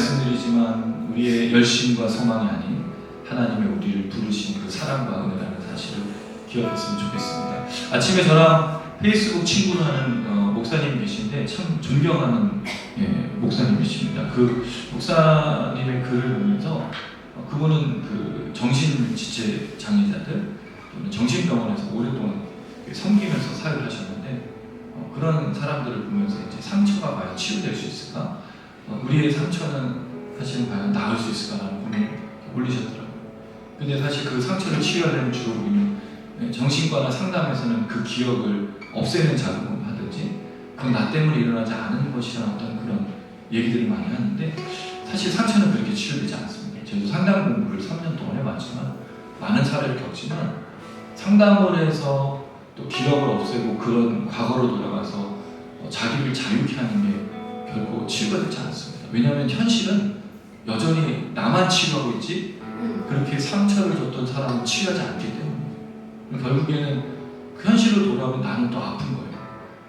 말씀드리지만 우리의 열심과 소망이 아닌 하나님의 우리를 부르신 그 사랑과 은혜라는 사실을 기억했으면 좋겠습니다. 아침에 저랑 페이스북 친구를 하는 목사님이 계신데 참 존경하는 목사님이십니다. 그 목사님의 글을 보면서 그분은 그 정신지체 장애자들 또는 정신병원에서 오랫동안 섬기면서 사역을 하셨는데 그런 사람들을 보면서 이제 상처가 과연 치유될 수 있을까? 우리의 상처는 사실은 과연 나을 수 있을까라는 고민을 올리셨더라고요. 근데 사실 그 상처를 치유하려면 주로 우리는 정신과나 상담에서는 그 기억을 없애는 작업을 하든지 그건 나 때문에 일어나지 않은 것이라는 어떤 그런 얘기들을 많이 하는데 사실 상처는 그렇게 치유되지 않습니다. 저도 상담 공부를 3년 동안 해봤지만 많은 사례를 겪지만 상담원에서 또 기억을 없애고 그런 과거로 돌아가서 자기를 자유케 하는 게 결코 치유가 되지 않습니다. 왜냐하면 현실은 여전히 나만 치유하고 있지 그렇게 상처를 줬던 사람은 치유하지 않기 때문에 결국에는 그 현실로 돌아오면 나는 또 아픈 거예요.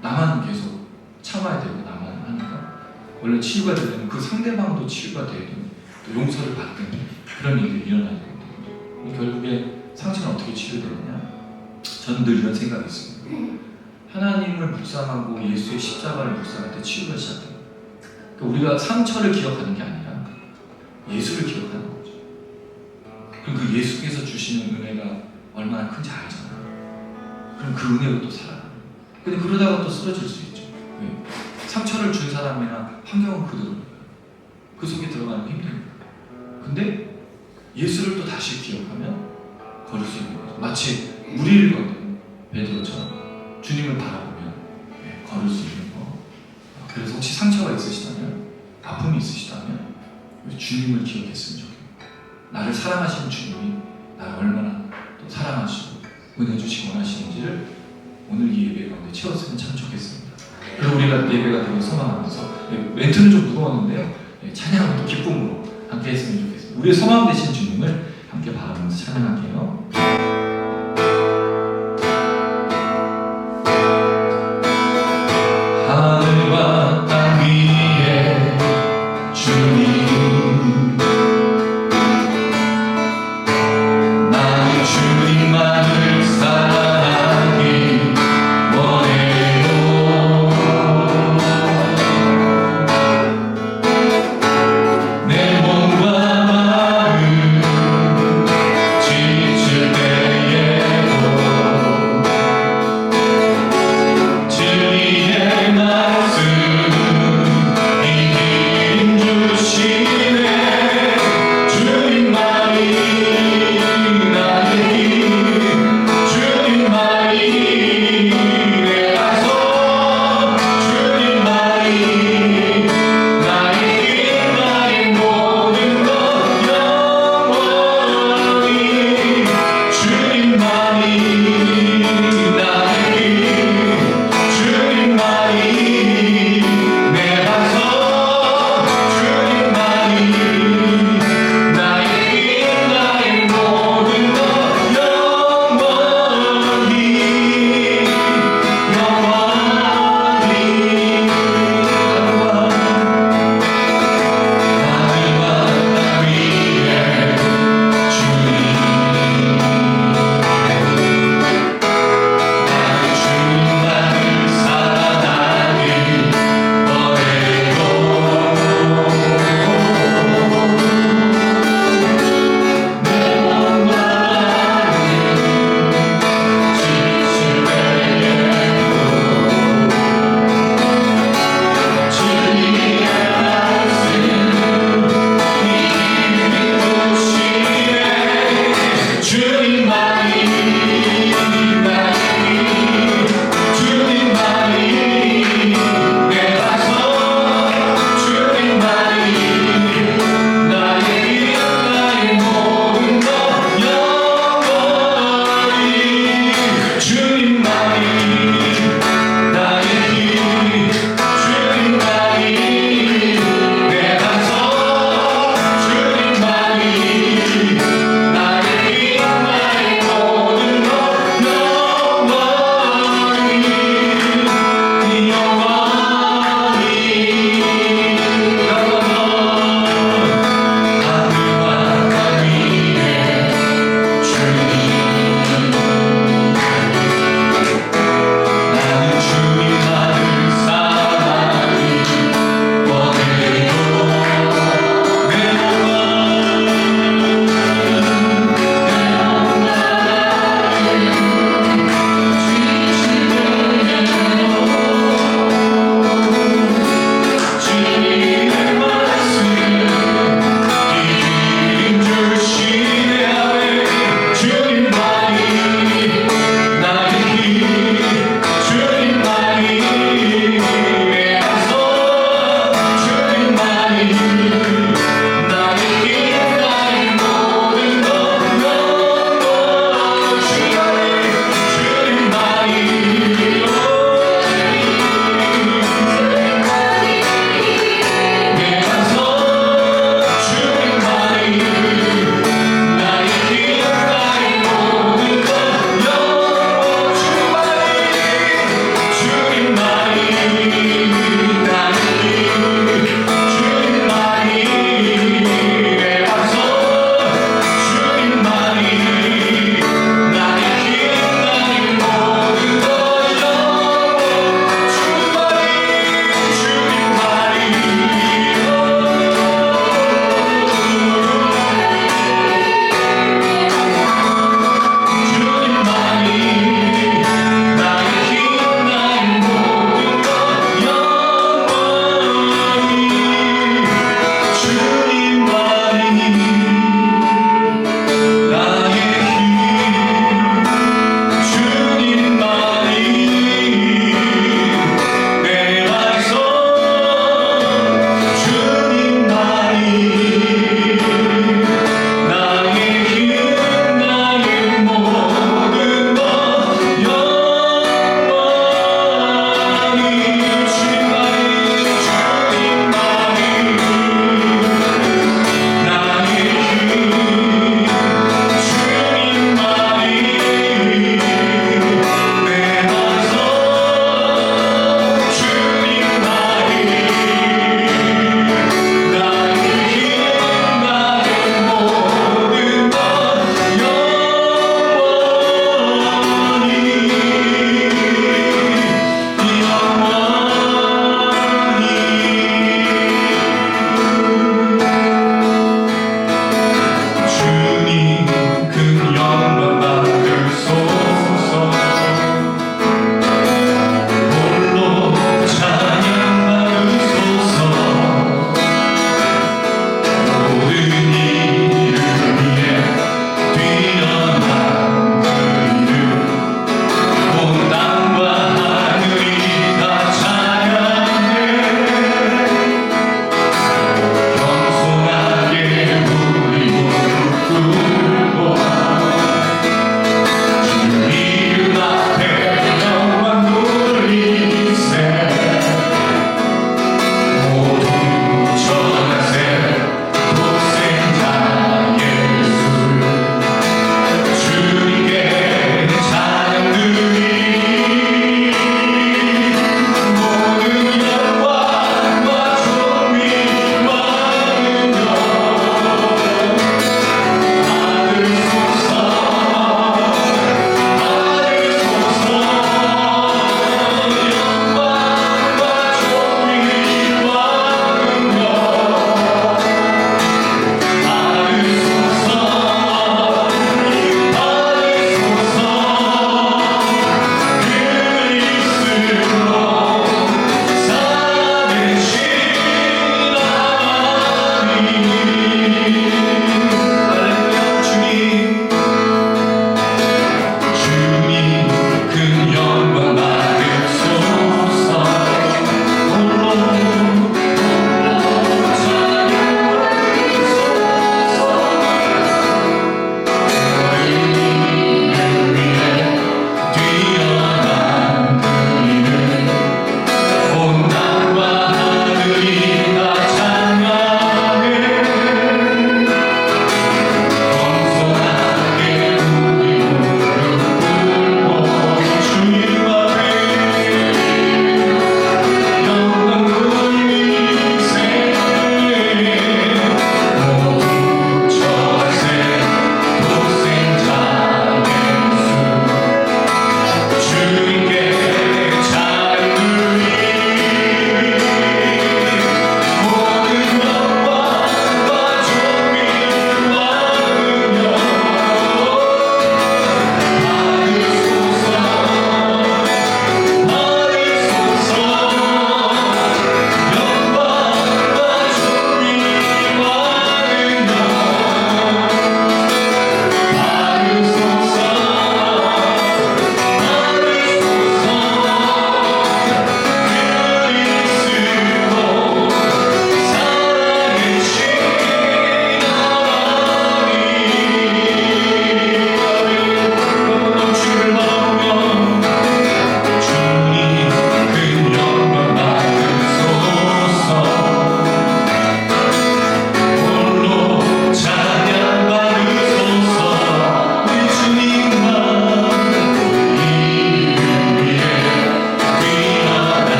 나만 계속 참아야 되고 나만 하니까 원래 치유가 되려면 그 상대방도 치유가 되든 또 용서를 받든 그런 일이 일어나야 되거든요. 결국에 상처는 어떻게 치유되느냐? 저는 늘 이런 생각이 있습니다. 하나님을 묵상하고 예수의 십자가를 묵상할 때 치유가 시작돼요. 그러니까 우리가 상처를 기억하는 게 아니라 예수를 기억하는 거죠. 그럼 그 예수께서 주시는 은혜가 얼마나 큰지 알잖아요. 그럼 그 은혜로 또 살아요. 근데 그러다가 또 쓰러질 수 있죠. 왜? 상처를 준 사람이나 환경은 그대로예요. 그 속에 들어가는 게 힘듭니다. 근데 예수를 또 다시 기억하면 걸을 수 있는 거죠. 마치 무리를 걷는 베드로처럼 주님을 바라보면 걸을 수 있는 거. 그래서 혹시 상처가 있으시다면, 아픔이 있으시다면 주님을 기억했으면 좋겠고 나를 사랑하시는 주님이 나를 얼마나 또 사랑하시고 은혜 주시고 원하시는지를 오늘 이 예배 가운데 채웠으면 참 좋겠습니다. 그리고 우리가 예배가 되게 소망하면서 멘트는 좀 무거웠는데요, 찬양은 또 기쁨으로 함께 했으면 좋겠습니다. 우리의 소망 되신 주님을 함께 바라보면서 찬양할게요. 하늘과 땅 위에 주님, 나는 주님만을 사랑하기 원해요. 내 몸과 마음 지칠 때에도 진리의 말씀 이 힘 주시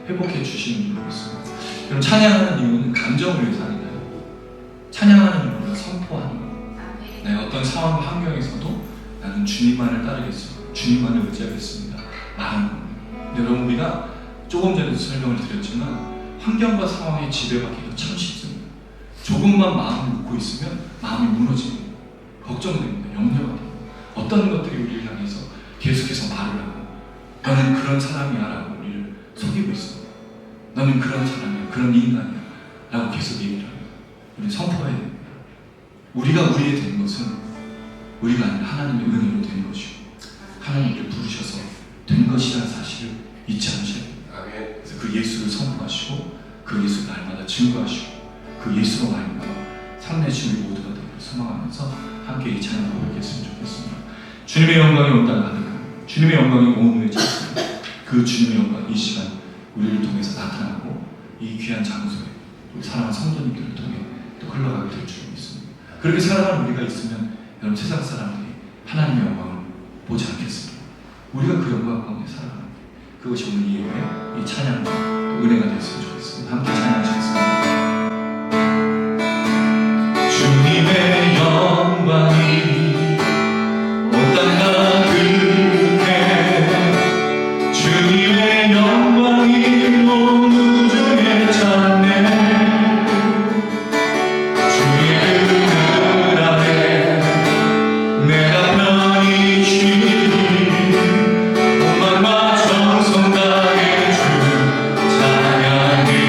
회복해 주시는 줄 믿습니다. 그럼 찬양하는 이유는 감정을 위해서 아니나요? 찬양하는 이유는 선포하는 거예요. 네, 어떤 상황 환경에서도 나는 주님만을 따르겠습니다. 주님만을 의지하겠습니다. 말하는 겁니다. 여러분, 우리가 조금 전에도 설명을 드렸지만 환경과 상황에 지배받기가 참 쉽습니다. 조금만 마음을 놓고 있으면 마음이 무너집니다. 걱정됩니다. 염려가 됩니다. 어떤 것들이 우리를 향해서 계속해서 말을 하고 너는 그런 사람이야 라고 우리를 속이고 있습니다. 너는 그런 사람이야, 그런 인간이야 라고 계속 얘기를 합니다. 우리는 선포해야 됩니다. 우리가 우리의 된 것은 우리가 아니라 하나님의 은혜로 된 것이고 하나님을 부르셔서 된 것이라는 사실을 잊지 않으셔야 됩니다. 그래서 그 예수를 선포하시고 그 예수를 날마다 증거하시고 그 예수로 말미암아 삶내신 우리 모두가 되기를 소망하면서 함께 이 찬양을 고백했으면 좋겠습니다. 주님의 영광이 온 땅 가득합니다. 주님의 영광이 온 후에 찾습니다. 그 주님의 영광 이 시간 우리를 통해서 나타나고 이 귀한 장소에 우리 사랑하는 성도님들을 통해 또 흘러가게 될 줄 믿습니다. 그렇게 살아가는 우리가 있으면 여러분 세상 사람들이 하나님의 영광을 보지 않겠습니다. 우리가 그 영광 가운데 살아가는 그것이 오늘 이후에 이 찬양과 은혜가 됐으면 좋겠습니다. 함께 찬양하시겠습니다. 주님의 영광이 온 땅 가득해 주님의 영광이 온 우주에 찼네 주의 그늘 아래 내가 편히 쉬니 온맘과 정성 다해 주 찬양해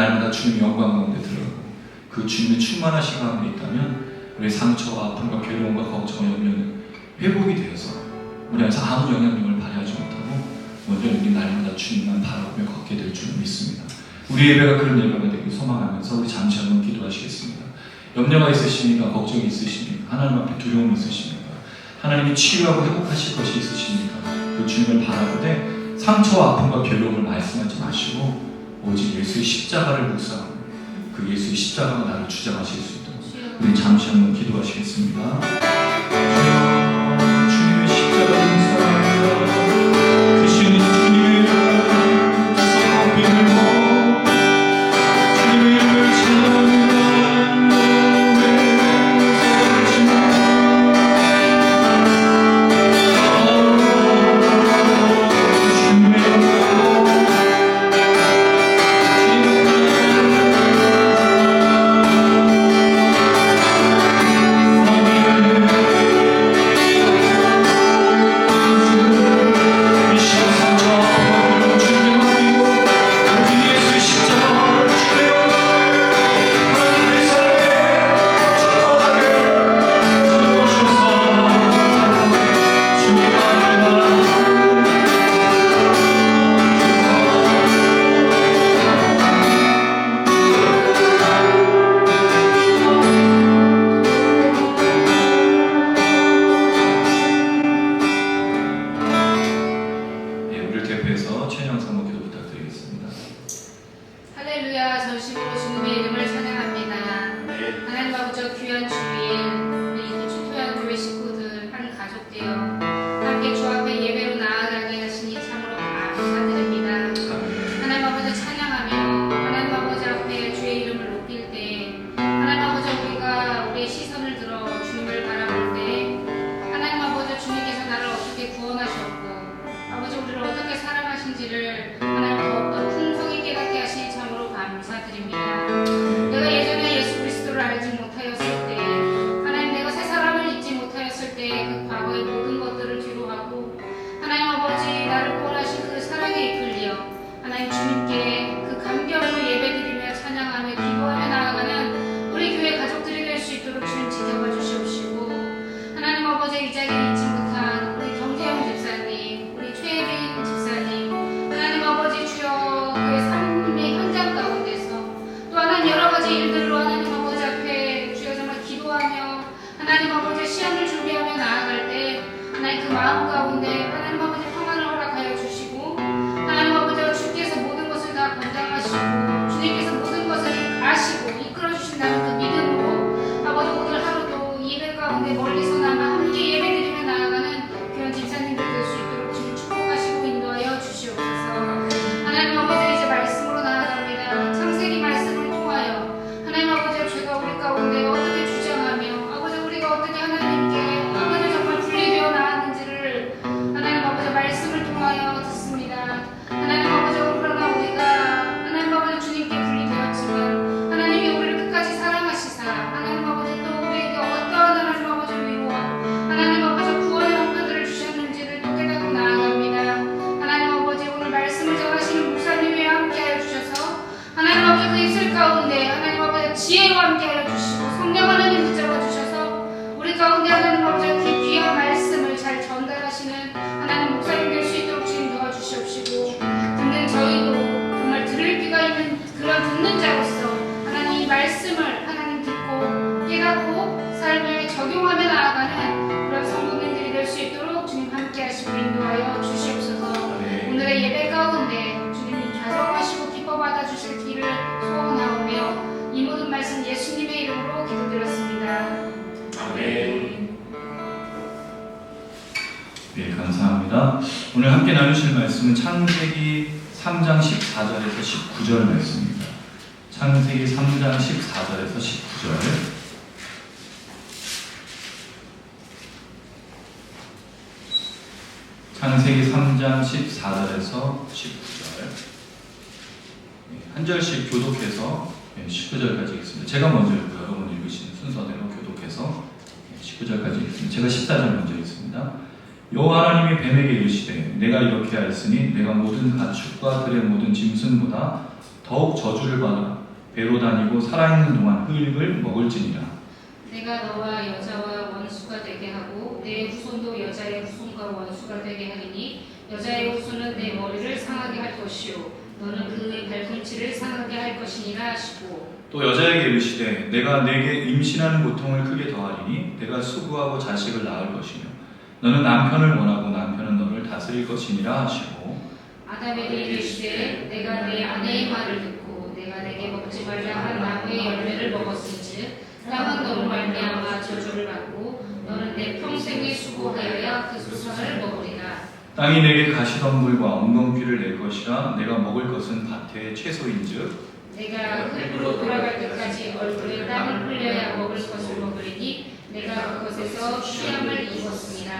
날마다 주님 영광 가운데 들어가고 그 주님의 충만하신 가운데 있다면 우리의 상처와 아픔과 괴로움과 걱정과 염려는 회복이 되어서 우리 안에서 아무 영향력을 발휘하지 못하고 먼저 우리 날마다 주님만 바라보며 걷게 될 줄 믿습니다. 우리 예배가 그런 예배가 되길 소망하면서 우리 잠시 한번 기도하시겠습니다. 염려가 있으십니까? 걱정이 있으십니까? 하나님 앞에 두려움이 있으십니까? 하나님이 치유하고 회복하실 것이 있으십니까? 그 주님을 바라보되 상처와 아픔과 괴로움을 말씀하지 마시고 오직 예수의 십자가를 묵상하고 그 예수의 십자가가 나를 주장하실 수 있도록 우리 잠시 한번 기도하시겠습니다. 주님의 십자가를 묵상합니다. 크신 주님의 이름 성함을 들고 주님의 이름을 찬양합니다. 오늘 함께 나누실 말씀은 창세기 3장 14절에서 19절 말씀입니다. 창세기 3장 14절에서 19절. 창세기 3장 14절에서 19절. 한 절씩 교독해서 19절까지 읽습니다. 제가 먼저 읽고 여러분 읽으시는 순서대로 교독해서 19절까지 읽습니다. 제가 14절 먼저 읽습니다. 여호와 하나님이 뱀에게 이르시되 내가 이렇게 하였으니 내가 모든 가축과 들의 모든 짐승보다 더 더욱 저주를 받아 배로 다니고 살아있는 동안 흙을 먹을지니라. 내가 너와 여자와 원수가 되게 하고 내 후손도 여자의 후손과 원수가 되게 하리니 여자의 후손은 내 머리를 상하게 할 것이요 너는 그의 발꿈치를 상하게 할 것이니라 하시고 또 여자에게 이르시되 내가 내게 임신하는 고통을 크게 더하리니 내가 수고하고 자식을 낳을 것이며 너는 남편을 원하고 남편은 너를 다스릴 것이니라 하시고 아담에게 이르시되 내가 내 아내의 말을 듣고 내가 내게 먹지 말라 한 나무의 열매를 먹었은즉 땅은 너로 말미암아 저주를 받고 너는 내 평생에 수고하여야 그 수산을 먹으리라. 땅이 내게 가시덤불과 엉겅퀴를 낼 것이라 내가 먹을 것은 밭의 채소인즉 내가 흙으로 돌아갈 때까지 얼굴에 땀을 흘려야 먹을 것을 먹으리니 내가 그것에서 취함을 입었습니다.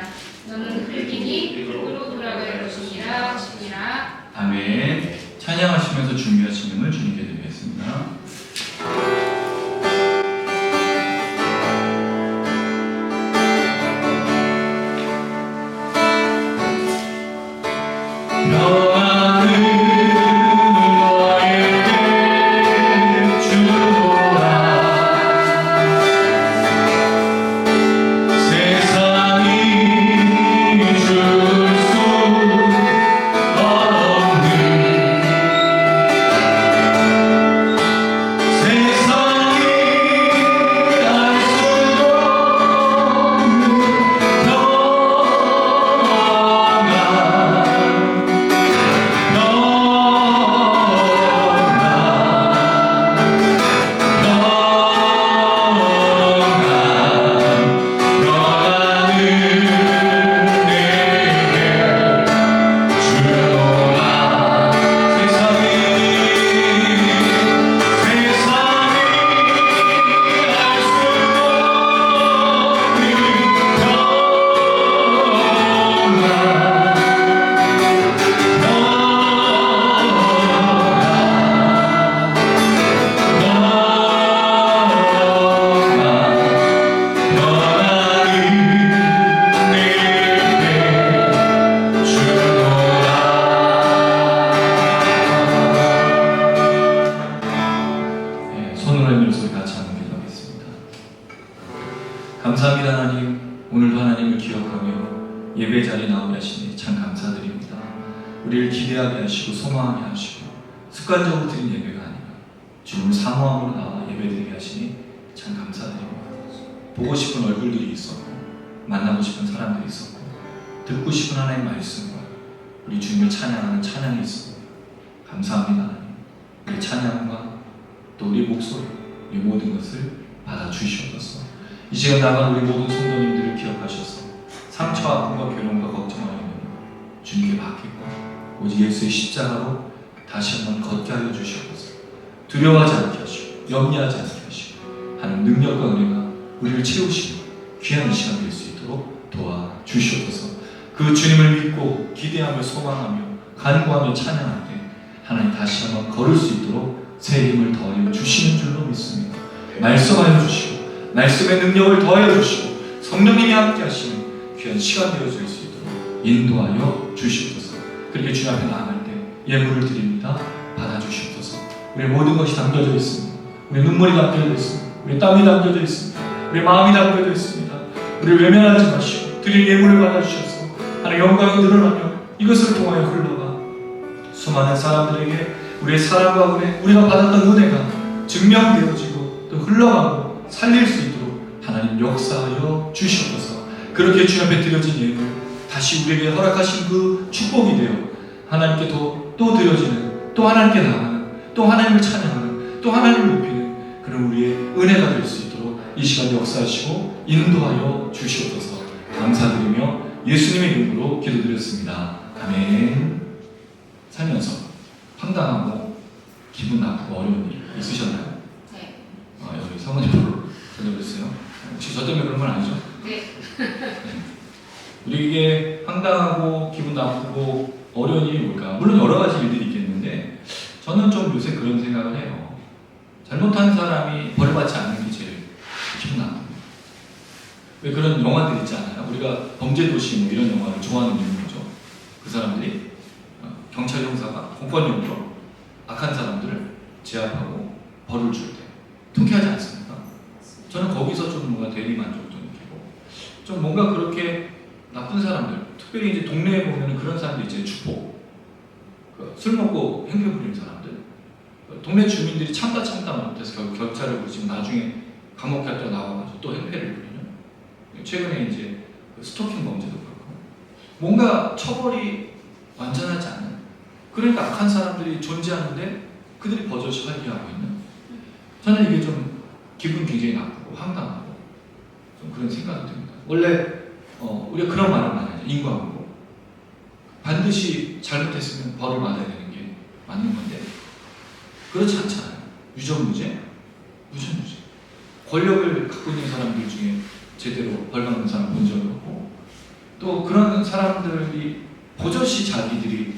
너는 흙이니 흙으로 돌아갈 것이니라 하시니라. 아멘. 찬양하시면서 준비하신 음을 주님께 드리겠습니다. 감사합니다. 하나님, 오늘도 하나님을 기억하며 예배 자리에 나오게 하시니 참 감사드립니다. 우리를 기대하게 하시고 소망하게 하시고 습관적으로 드린 예배가 아니라 주님을 사모함으로 나와 예배드리게 하시니 참 감사드립니다. 보고 싶은 얼굴들이 있었고 만나고 싶은 사람들이 있었고 듣고 싶은 하나님의 말씀과 우리 주님을 찬양하는 찬양이 있습니다. 감사합니다. 하나님, 우리 찬양과 또 우리 목소리, 우리 모든 것을 받아주시옵소서. 이 시간 나간 우리 모든 성도님들을 기억하셔서 상처, 아픔과 괴로움과 걱정하는 주님께 맡기고 오직 예수의 십자가로 다시 한번 걷게 하여 주시옵소서. 두려워하지 않게 하시고 염려하지 않게 하시고 하는 능력과 은혜가 우리를 채우시고 귀한 이 시간 될 수 있도록 도와주시옵소서. 그 주님을 믿고 기대하며 소망하며 간구하며 찬양할 때 하나님 다시 한번 걸을 수 있도록 새 힘을 더하여 주시는 줄로 믿습니다. 말씀하여 주시고 말씀의 능력을 더하여 주시고 성령님이 함께 하시는 귀한 시간 되어질 수 있도록 인도하여 주시옵소서. 그렇게 주님 앞에 나아갈 때 예물을 드립니다. 받아주시옵소서. 우리의 모든 것이 담겨져 있습니다. 우리 눈물이 담겨져 있습니다. 우리 땀이 담겨져 있습니다. 우리 마음이 담겨져 있습니다. 우리를 외면하지 마시고 드린 예물을 받아주셔서 하나님 영광이 늘어나며 이것을 통하여 흘러가 수많은 사람들에게 우리의 사랑과 은혜, 우리가 받았던 은혜가 증명되어지고 또 흘러가고 살릴 수 있도록 하나님 역사하여 주시옵소서. 그렇게 주님 앞에 드려진 예물 다시 우리에게 허락하신 그 축복이 되어 하나님께 또 드려지는, 또 하나님께 나가는, 또 하나님을 찬양하는, 또 하나님을 높이는 그런 우리의 은혜가 될 수 있도록 이 시간 역사하시고 인도하여 주시옵소서. 감사드리며 예수님의 이름으로 기도드렸습니다. 아멘. 살면서 황당하고 기분 나쁘고 어려운 일 있으셨나요? 네. 여기 사모님으로 전해주세요. 혹시 저 때문에 그런 건 아니죠? 네. 우리에게 황당하고 기분 나쁘고 어려운 일이 뭘까? 물론 여러 가지 일들이 있겠는데 저는 좀 요새 그런 생각을 해요. 잘못한 사람이 벌받지 않는 게 제일 기분 나쁩니다. 왜 그런 영화들 있지 않아요? 우리가 범죄도시 뭐 이런 영화를 좋아하는 이유는 뭐죠? 그 사람들이 경찰 형사가 공권력으로 악한 사람들을 벌을 줄 때. 통쾌하지 않습니까? 저는 거기서 좀 뭔가 대리만족도 느끼고, 좀 뭔가 그렇게 나쁜 사람들, 특별히 이제 동네에 보면 그런 사람들 있잖아요. 주포. 술 먹고 행패 부리는 사람들. 동네 주민들이 참다 못해서 결국 경찰을 부르지만 나중에 감옥 갔다 나와가지고 또 행패를 부리는. 최근에 이제 스토킹 범죄도 그렇고. 뭔가 처벌이 완전하지 않은. 그러니까 악한 사람들이 존재하는데 그들이 버젓이 활기하고 있는. 저는 이게 좀 기분 굉장히 나쁘고 황당하고 좀 그런 생각이 듭니다. 원래 우리가 그런 말을 많이 하죠. 인과응보. 반드시 잘못했으면 벌을 받아야 되는 게 맞는 건데 그렇지 않잖아요. 유전무죄, 무전무죄. 권력을 갖고 있는 사람들 중에 제대로 벌 받는 사람 본 적이 없고, 또 그런 사람들이 버젓이 자기들이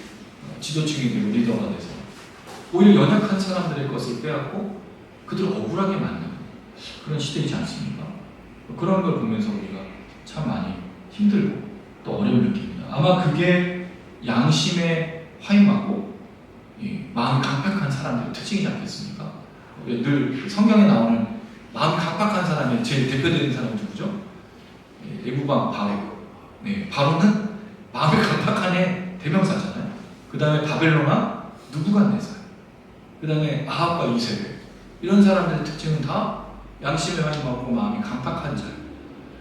지도층이 되고 리더가 돼서 오히려 연약한 사람들의 것을 빼앗고 그들을 억울하게 만드는 그런 시대이지 않습니까? 그런 걸 보면서 우리가 참 많이 힘들고 또 어려움을 느낍니다. 아마 그게 양심에 화임하고 마음이 강팍한 사람들의 특징이지 않겠습니까? 늘 성경에 나오는 마음이 강팍한 사람의 제일 대표되는 사람은 누구죠? 애구방 바로. 바로는 마음이 강팍한의 대명사잖아요. 그 다음에 바벨로나 누부갓네살, 그 다음에 아합과 이세벨. 이런 사람들의 특징은 다 양심에 화임하고 마음이 강팍한 자.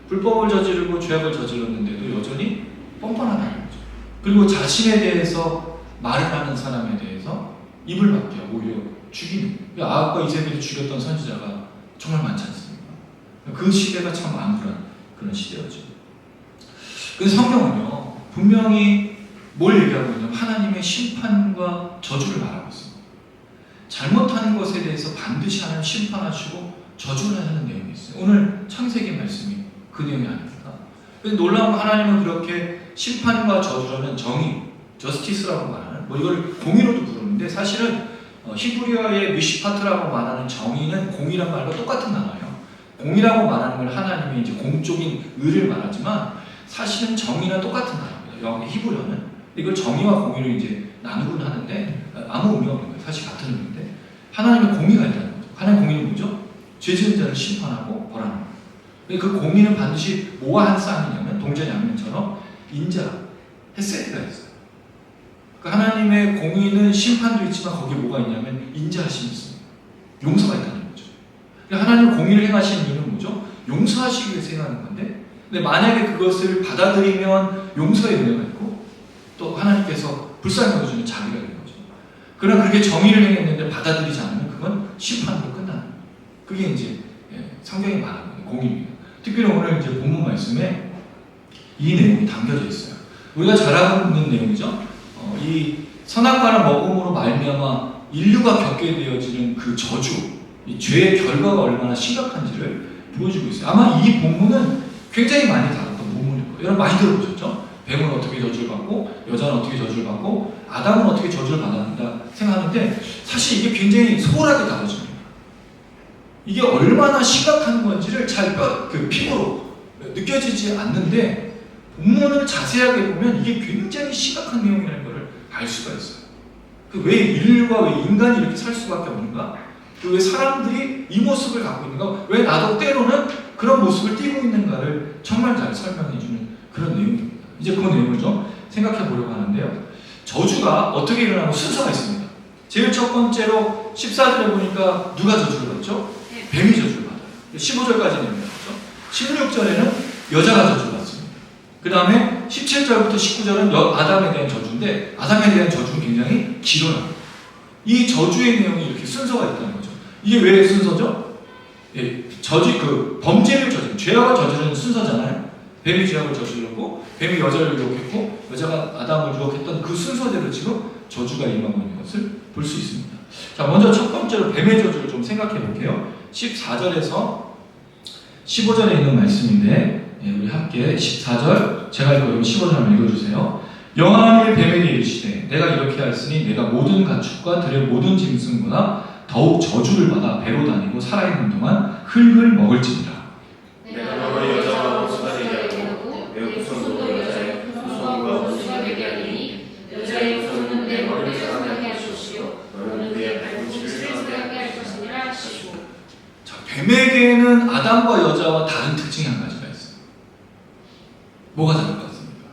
불법을 저지르고 죄악을 저질렀는데도 여전히 뻔뻔하다는 거죠. 그리고 자신에 대해서 말을 하는 사람에 대해서 입을 막게 하고 오히려 죽이는. 아합과 이세벨이 죽였던 선지자가 정말 많지 않습니까? 그 시대가 참 암울한 그런 시대였죠. 그래서 성경은요, 분명히 뭘 얘기하고 있냐면 하나님의 심판과 저주를 말하고 있습니다. 잘못한 것에 대해서 반드시 하나님 심판하시고 저주를 하는 내용이 있어요. 오늘 창세기 말씀이 그 내용이 아닙니까? 놀라운 건 하나님은 그렇게 심판과 저주라는 정의, 저스티스라고 말하는, 이걸 공의로도 부르는데 사실은 히브리어의 미시파트라고 말하는 정의는 공의란 말과 똑같은 단어예요. 공의라고 말하는 걸 하나님이 이제 공적인 의를 말하지만 사실은 정의랑 똑같은 단어입니다. 히브리어는 이걸 정의와 공의로 이제 나누곤 하는데 아무 의미가 없는 거예요. 사실 같은 의미인데 하나님의 공의가 있다는 거죠. 하나님의 공의는 뭐죠? 죄 지은 자를 심판하고 벌하는 거예요. 그 공의는 반드시 뭐와 한 쌍이냐면 동전 양면처럼 인자, 헤세드가 있어요. 그 하나님의 공의는 심판도 있지만 거기에 뭐가 있냐면 인자하심이 있습니다. 용서가 있다는 거죠. 하나님 공의를 행하시는 이유는 뭐죠? 용서하시기 위해서 행하는 건데, 근데 만약에 그것을 받아들이면 용서의 은혜가 있고 또 하나님께서 불쌍히 여겨주는 자비가 있는 거죠. 그러나 그렇게 정의를 행했는데 받아들이지 않으면 그건 심판으로 끝나는 거예요. 그게 이제 성경이 말하는 공의입니다. 특별히 오늘 이제 본문 말씀에 이 내용이 담겨져 있어요. 우리가 잘 알고 있는 내용이죠. 이 선악과를 먹음으로 말미암아 인류가 겪게 되어지는 그 저주, 이 죄의 결과가 얼마나 심각한지를 보여주고 있어요. 아마 이 본문은 굉장히 많이 다뤘던 본문일 거예요. 여러분 많이 들어보셨죠? 뱀은 어떻게 저주를 받고 여자는 어떻게 저주를 받고 아담은 어떻게 저주를 받았는가 생각하는데 사실 이게 굉장히 소홀하게 다뤄집니다. 이게 얼마나 심각한 건지를 잘 피부로 느껴지지 않는데 본문을 자세하게 보면 이게 굉장히 심각한 내용이라는 것을 알 수가 있어요. 왜 인류가 왜 인간이 이렇게 살 수밖에 없는가? 왜 사람들이 이 모습을 갖고 있는가? 왜 나도 때로는 그런 모습을 띠고 있는가를 정말 잘 설명해 주는 그런 내용입니다. 이제 그 내용을 좀 생각해 보려고 하는데요. 저주가 어떻게 일어나는 순서가 있습니다. 제일 첫 번째로 14절에 보니까 누가 저주를 받죠? 뱀이 저주를 받아요. 15절까지 내용이 나오죠. 16절에는 여자가 저주를 받습니다. 그 다음에 17절부터 19절은 아담에 대한 저주인데 아담에 대한 저주는 굉장히 길어요. 이 저주의 내용이 이렇게 순서가 있다는 거죠. 이게 왜 순서죠? 범죄를 저지른, 죄악을 저지르는 순서잖아요. 뱀이 죄악을 저질렀고 뱀이 여자를 유혹했고 여자가 아담을 유혹했던 그 순서대로 지금 저주가 임하고 있는 것을 볼 수 있습니다. 자, 먼저 첫 번째로 뱀의 저주를 좀 생각해 볼게요. 14절에서 15절에 있는 말씀인데 우리 함께 14절 제가 읽고 15절 한번 읽어주세요. 여호와의 뱀에게 이르시되 내가 이렇게 하였으니 내가 모든 가축과 들의 모든 짐승보다 더욱 저주를 받아 배로 다니고 살아있는 동안 흙을 먹을지니라. 내가 너를 여자와 원수가 되게 하고 내 후손도 여자의 후손과 원수가 되게 하리니 여자의 후손은 내 머리를 상하게 할 것이요 너는 그의 발꿈치를 상하게 할 것이니라. 뱀에게는 아담과 여자와 다른 특징이 한 가지가 있어요. 뭐가 다를 것 같습니까?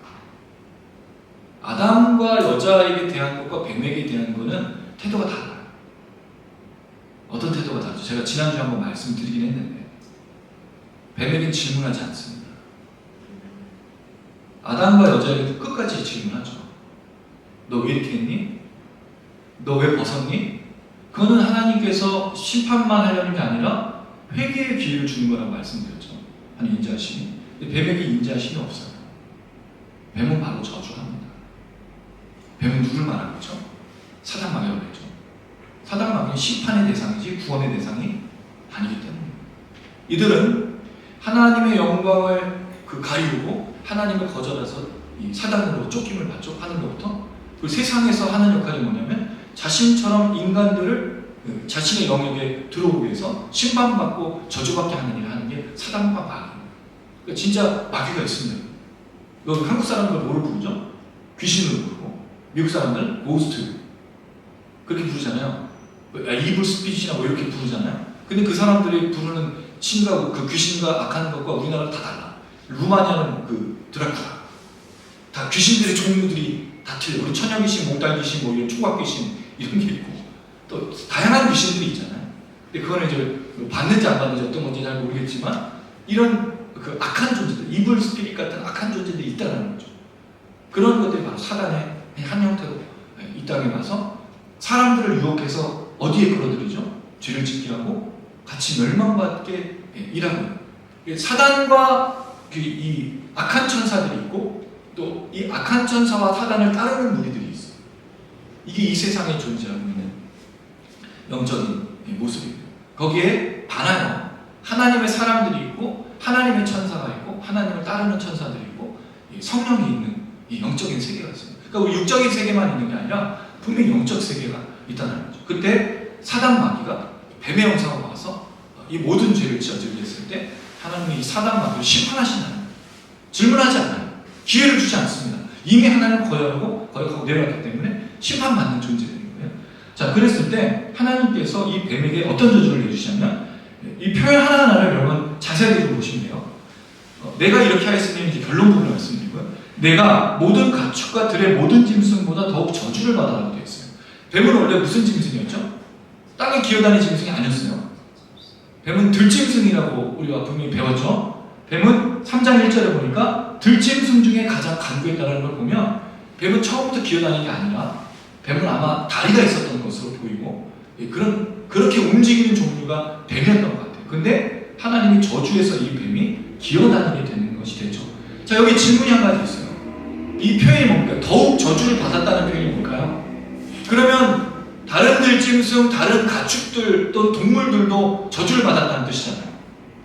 아담과 여자에게 대한 것과 뱀에게 대한 것은 태도가 달라요. 어떤 태도가 다르죠? 제가 지난주에 한번 말씀드리긴 했는데 뱀에게는 질문하지 않습니다. 아담과 여자에게도 끝까지 질문하죠. 너 왜 이렇게 했니? 너 왜 벗었니? 그거는 하나님께서 심판만 하려는 게 아니라 회개의 기회를 주는 거라고 말씀드렸죠. 하나님 인자하심이. 근데 뱀에게 인자하심이 없어요. 뱀은 바로 저주합니다. 뱀은 누굴 말하고 있죠? 사단 마귀라고 했죠. 사단 마귀는 심판의 대상이지 구원의 대상이 아니기 때문에 이들은 하나님의 영광을 가리우고 하나님을 거절해서 이 사단으로 쫓김을 받죠. 하늘로부터. 그 세상에서 하는 역할이 뭐냐면 자신처럼 인간들을 자신의 영역에 들어오기 위해서 심판받고 저주받게 하는 일을 하는 게 사단과 마귀. 그러니까 진짜 마귀가 있습니다. 여기 한국 사람들 뭐로 부르죠? 귀신으로 부르고 미국 사람들 고스트 그렇게 부르잖아요. 이블 스피릿이나 뭐 이렇게 부르잖아요. 근데 그 사람들이 부르는 신과 그 귀신과 악한 것과 우리나라는 다 달라. 루마니아는 그 드라큘라. 다 귀신들의 종류들이 다 틀려. 우리 천연 귀신, 몽달 귀신, 뭐 이런 총각 귀신 이런 게 있고 또 다양한 귀신들이 있잖아요. 근데 그거는 이제 받는지 안 받는지 어떤 건지 잘 모르겠지만 이런 그 악한 존재들, 이블 스피릿 같은 악한 존재들이 있다는 거죠. 그런 것들이 바로 사단의 한 형태로 이 땅에 와서 사람들을 유혹해서 어디에 끌어들이죠? 죄를 짓게 하고 같이 멸망받게 일하고 사단과 이 악한 천사들이 있고 또 이 악한 천사와 사단을 따르는 무리들이 있어요. 이게 이 세상에 존재하고 있는 영적인 모습입니다. 거기에 반하여 하나님의 사람들이 있고 하나님의 천사가 있고 하나님을 따르는 천사들이 있고 성령이 있는 이 영적인 세계가 있습니다. 그러니까 우리 육적인 세계만 있는 게 아니라 분명히 영적 세계가 있다는 거죠. 그때 사단 마귀가 뱀의 형상으로 와서 이 모든 죄를 저지르게 했을 때 하나님이 이 사단 마귀를 심판하신다는 거예요. 질문하지 않아요. 기회를 주지 않습니다. 이미 하나님을 거역하고 내려왔기 때문에 심판받는 존재들인 거예요. 자, 그랬을 때 하나님께서 이 뱀에게 어떤 저주를 내주시냐면 이 표현 하나하나를 여러분 자세하게 좀 보시면 돼요. 내가 이렇게 하였으니 이제 결론부를 말씀드리고요. 내가 모든 가축과 들의 모든 짐승보다 더욱 저주를 받아라고 되어 있어요. 뱀은 원래 무슨 짐승이었죠? 땅에 기어다니는 짐승이 아니었어요. 뱀은 들짐승이라고 우리가 분명히 배웠죠. 뱀은 3장 1절에 보니까 들짐승 중에 가장 간구했다는 걸 보면 뱀은 처음부터 기어다니는 게 아니라 뱀은 아마 다리가 있었던 것으로 보이고 그렇게 움직이는 종류가 뱀이었던 것 같아요. 근데 하나님이 저주해서 이 뱀이 기어다니게 되는 것이 되죠. 자, 여기 질문이 한 가지 있어요. 이 표현이 뭡니까? 더욱 저주를 받았다는 표현이 뭘까요? 그러면 다른 들짐승, 다른 가축들 또 동물들도 저주를 받았다는 뜻이잖아요.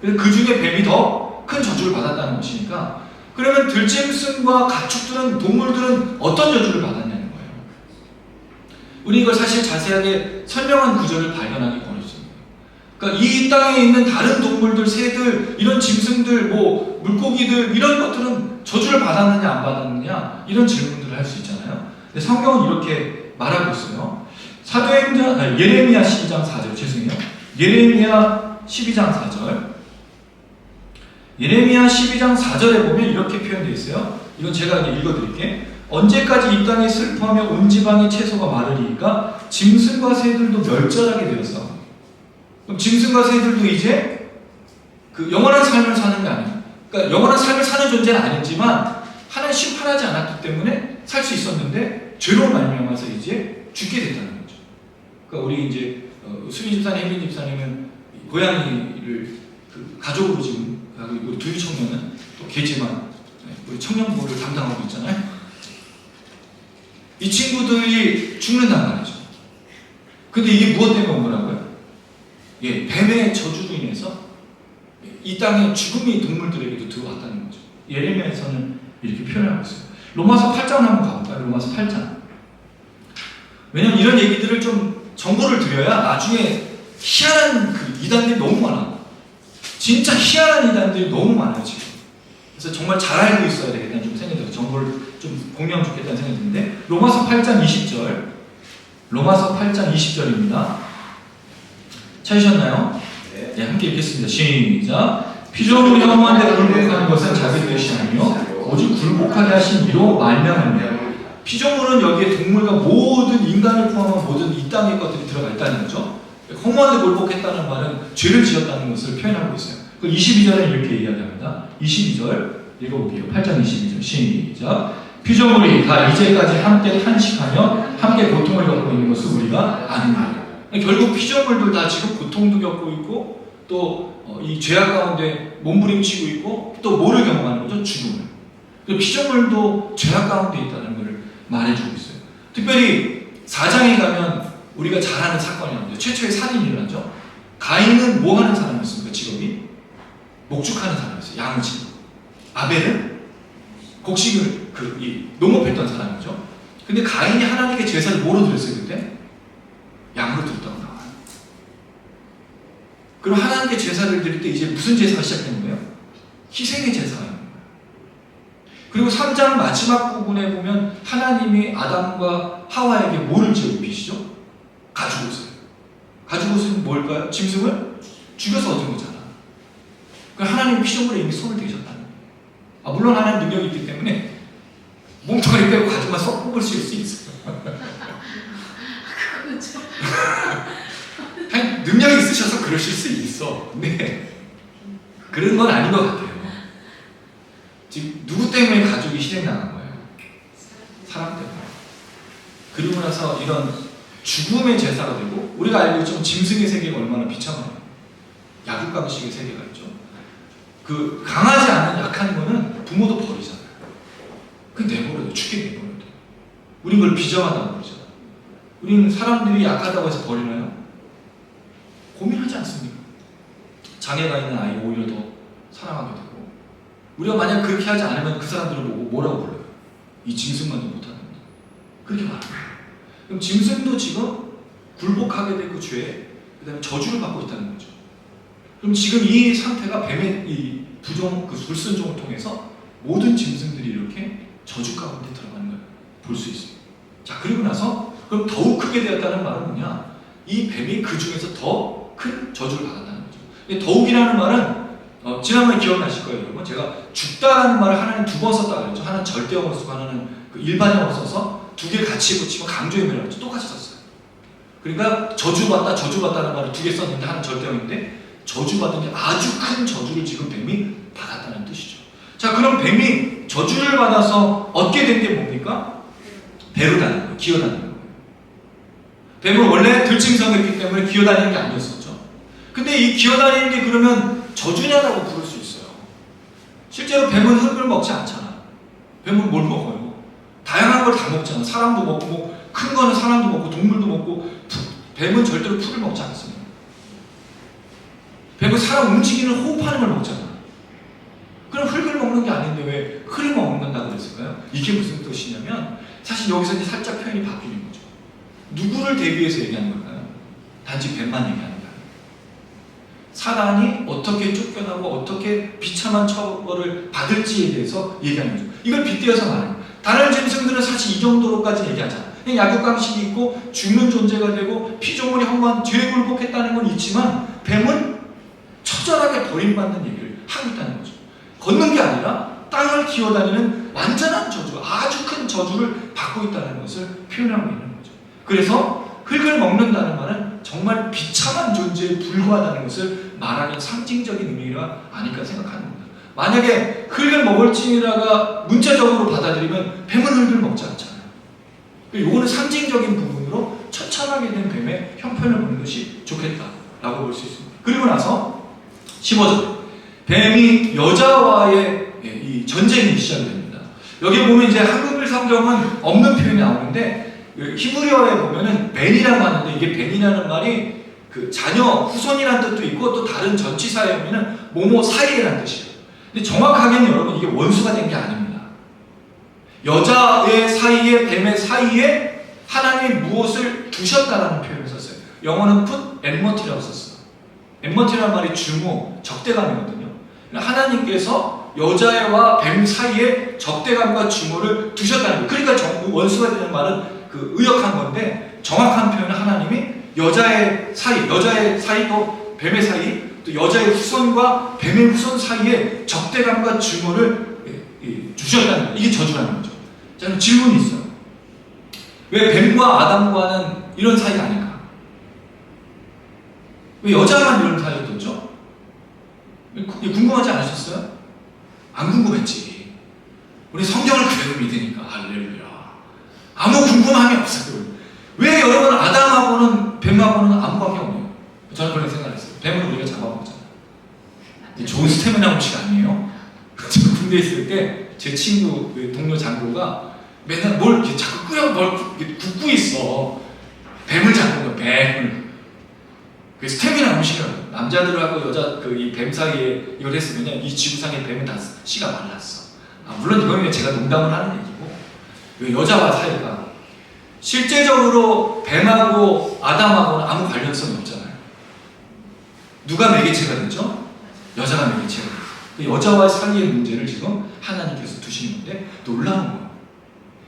그래서 그 중에 뱀이 더 큰 저주를 받았다는 것이니까 그러면 들짐승과 가축들은 동물들은 어떤 저주를 받았냐는 거예요. 우리 이걸 사실 자세하게 설명한 구절을 발견하기 어렵습니다. 그러니까 이 땅에 있는 다른 동물들, 새들, 이런 짐승들, 뭐 물고기들 이런 것들은 저주를 받았느냐 안 받았느냐 이런 질문들을 할 수 있잖아요. 근데 성경은 이렇게 말하고 있어요. 예레미야 12장 4절 죄송해요. 예레미야 12장 4절. 예레미야 12장 4절에 보면 이렇게 표현되어 있어요. 이건 제가 읽어드릴게요. 언제까지 이 땅에 슬퍼하며 온 지방의 채소가 마르리까 짐승과 새들도 멸절하게 되었어. 그럼 짐승과 새들도 이제 그 영원한 삶을 사는 게 아니에요. 그러니까 영원한 삶을 사는 존재는 아니지만 하나님 심판하지 않았기 때문에 살 수 있었는데 죄로 말미암아서 이제 죽게 됐다는 거죠. 그러니까 우리 이제 수민 집사님, 혜민 집사님은 고양이를 그 가족으로 지금 하고 우리 두유 청년은 또 개지만 우리 청년부를 담당하고 있잖아요. 이 친구들이 죽는단 말이죠. 근데 이게 무엇 때문에 온 거라고요? 뱀의 저주로 인해서 이 땅에 죽음이 동물들에게도 들어왔다는 거죠. 예레미야에서는 이렇게 표현하고 있어요. 로마서 8장 한번 가볼까요? 로마서 8장. 왜냐면 이런 얘기들을 좀 정보를 드려야 나중에 희한한 그 이단들이 너무 많아. 진짜 희한한 이단들이 너무 많아요, 지금. 그래서 정말 잘 알고 있어야 되겠다는 좀 생각이 들어요. 정보를 좀 공유하면 좋겠다는 생각이 드는데, 로마서 8장 20절. 로마서 8장 20절입니다. 찾으셨나요? 네. 네, 함께 읽겠습니다. 시작. 피조물이 허무한데 굴복하는 것은 자기 뜻이 아니요 오직 굴복하게 하신 이로 말미암습니다. 피조물은 여기에 동물과 모든 인간을 포함한 모든 이 땅의 것들이 들어가 있다는 거죠. 허무한데 굴복했다는 말은 죄를 지었다는 것을 표현하고 있어요. 그 22절은 이렇게 이야기합니다. 22절 읽어볼게요. 8장 22절 시작. 피조물이 다 이제까지 함께 탄식하며 함께 고통을 겪고 있는 것을 우리가 아는다. 결국 피조물들 다 지금 고통도 겪고 있고 또 이 죄악 가운데 몸부림치고 있고 또 뭐를 경험하는 거죠? 죽음을. 피조물도 죄악 가운데 있다는 것을 말해주고 있어요. 특별히 4장에 가면 우리가 잘 아는 사건이 나오죠. 최초의 살인이 일어나죠. 가인은 뭐 하는 사람이었습니까? 직업이? 목축하는 사람이었어요. 양을 치고. 아벨은 곡식을 농업했던 사람이죠. 근데 가인이 하나님께 제사를 뭐로 드렸어요? 그때? 양으로 드렸다고 나와요. 그럼 하나님께 제사를 드릴 때 이제 무슨 제사가 시작되는 거예요? 희생의 제사가 있는 거예요. 그리고 3장 마지막 부분에 보면 하나님이 아담과 하와에게 뭐를 지어 입히시죠? 가죽옷을. 가죽옷은 뭘까요? 짐승을 죽여서 얻은 거잖아. 그러니까 하나님 피조물에 이미 손을 대셨다는 거예요. 물론 하나님 능력이 있기 때문에 몸뚱아리 빼고 가죽만 쏙 뽑으실 수 있어요. 그렇죠. 능력이 있으셔서 그러실 수 있어. 근데 그런 건 아닌 것 같아요. 지금 누구 때문에 가족이 희생당한 거예요? 사람 때문에. 그리고 나서 이런 죽음의 제사가 되고 우리가 알고 있지만 짐승의 세계가 얼마나 비참해요. 야곱강식의 세계가 있죠. 그 강하지 않은 약한 거는 부모도 버리잖아요. 그 내버려둬. 죽게 내버려둬. 우린 그걸 비정하다고 그러잖아요. 우리는 사람들이 약하다고 해서 버리나요? 고민하지 않습니까? 장애가 있는 아이를 오히려 더 사랑하게 되고 우리가 만약 그렇게 하지 않으면 그 사람들을 보고 뭐라고 불러요? 이 짐승만도 못하는데 그렇게 말합니다. 그럼 짐승도 지금 굴복하게 되고 죄, 그 다음에 저주를 받고 있다는 거죠. 그럼 지금 이 상태가 뱀의 이 불순종을 통해서 모든 짐승들이 이렇게 저주 가운데 들어가는 걸 볼 수 있습니다. 자, 그리고 나서 그럼 더욱 크게 되었다는 말은 뭐냐? 이 뱀이 그 중에서 더 큰 저주를 받았다는 거죠. 더욱이라는 말은 지난번에 기억나실 거예요, 여러분. 제가 죽다라는 말을 하나는 두 번 썼다 그랬죠. 하나는 절대어로 쓰고 하나는 그 일반어로 써서 두 개를 같이 붙이면 강조의미라고 했죠. 똑같이 썼어요. 그러니까 저주받다는 말을 두 개 썼는데 하나는 절대어인데 저주받은 게 아주 큰 저주를 지금 뱀이 받았다는 뜻이죠. 자, 그럼 뱀이 저주를 받아서 얻게 된 게 뭡니까? 배로 다니는 거예요. 기어다니는 거예요. 뱀은 원래 들짐승이었기 때문에 기어다니는 게 아니었었죠. 근데 이 기어다니는 게 그러면 저주냐라고 부를 수 있어요. 실제로 뱀은 흙을 먹지 않잖아. 뱀은 뭘 먹어요? 다양한 걸 다 먹잖아. 사람도 먹고, 큰 거는 사람도 먹고, 동물도 먹고. 뱀은 절대로 풀을 먹지 않습니다. 뱀은 사람 움직이는 호흡하는 걸 먹잖아. 그럼 흙을 먹는 게 아닌데 왜 흙을 먹는다고 그랬을까요? 이게 무슨 뜻이냐면 사실 여기서 이제 살짝 표현이 바뀌는 거죠. 누구를 대비해서 얘기하는 걸까요? 단지 뱀만 얘기하는 거예요. 사단이 어떻게 쫓겨나고 어떻게 비참한 처벌을 받을지에 대해서 얘기하는 거죠. 이걸 빗대어서 말해요. 다른 짐승들은 사실 이 정도로까지 얘기하잖아. 그냥 약육강식이 있고 죽는 존재가 되고 피조물이 허무한 죄에 굴복했다는 건 있지만 뱀은 처절하게 버림받는 얘기를 하고 있다는 거죠. 걷는 게 아니라 땅을 기어다니는 완전한 저주, 아주 큰 저주를 받고 있다는 것을 표현하고 있는 거죠. 그래서 흙을 먹는다는 말은 정말 비참한 존재에 불과하다는 것을 말하는 상징적인 의미가 아닐까 생각하는 겁니다. 만약에 흙을 먹을지라가 문자적으로 받아들이면 뱀은 흙을 먹지 않잖아요. 이거는 상징적인 부분으로 처참하게 된 뱀의 형편을 보는 것이 좋겠다라고 볼 수 있습니다. 그리고 나서 15절 뱀이 여자와의 이 전쟁이 시작이 됩니다. 여기 보면 이제 한국글 성경은 없는 표현이 나오는데 히브리어에 보면은 벤이라고 하는데 이게 벤이라는 말이 그 자녀, 후손이라는 뜻도 있고 또 다른 전치사에 보면은 뭐뭐 사이라는 뜻이에요. 근데 정확하게는 여러분 이게 원수가 된 게 아닙니다. 여자의 사이에 뱀의 사이에 하나님이 무엇을 두셨다라는 표현을 썼어요. 영어는 put enmity라고 썼어요. enmity라는 말이 중호, 적대감이거든요. 하나님께서 여자와 뱀 사이에 적대감과 중호를 두셨다는 거예요. 그러니까 원수가 되는 말은 그 의역한 건데 정확한 표현은 하나님이 여자의 사이 또 뱀의 사이 또 여자의 후손과 뱀의 후손 사이에 적대감과 증오를 주셨다는 거예요. 이게 저주라는 거죠. 자, 그럼 질문이 있어요. 왜 뱀과 아담과는 이런 사이가 아닌가? 왜 여자만 이런 사이가 됐죠? 궁금하지 않으셨어요? 안 궁금했지. 우리 성경을 그대로 믿으니까. 할렐루야. 아무 궁금함이 없어요. 왜 여러분 아담하고는 뱀하고는 아무 관계 없네요? 저는 그런 생각을 했어요. 뱀은 우리가 잡아먹잖아요. 좋은 스태미나 음식 아니에요? 저 군대에 있을 때 제 친구 동료 장교가 맨날 뭘 이렇게 자꾸 굽고 있어. 뱀을 잡는 거, 뱀을. 그 스태미나 음식이라고. 남자들하고 여자 이 뱀 사이에 이걸 했으면 이 지구상의 뱀은 다 씨가 말랐어. 물론 이거는 제가 농담을 하는 얘기고, 왜 여자와 사이가 실제적으로 뱀하고 아담하고는 아무 관련성이 없잖아요. 누가 매개체가 되죠? 여자가 매개체가 되죠. 여자와의 사이의 문제를 지금 하나님께서 두시는 건데 놀라운 거예요.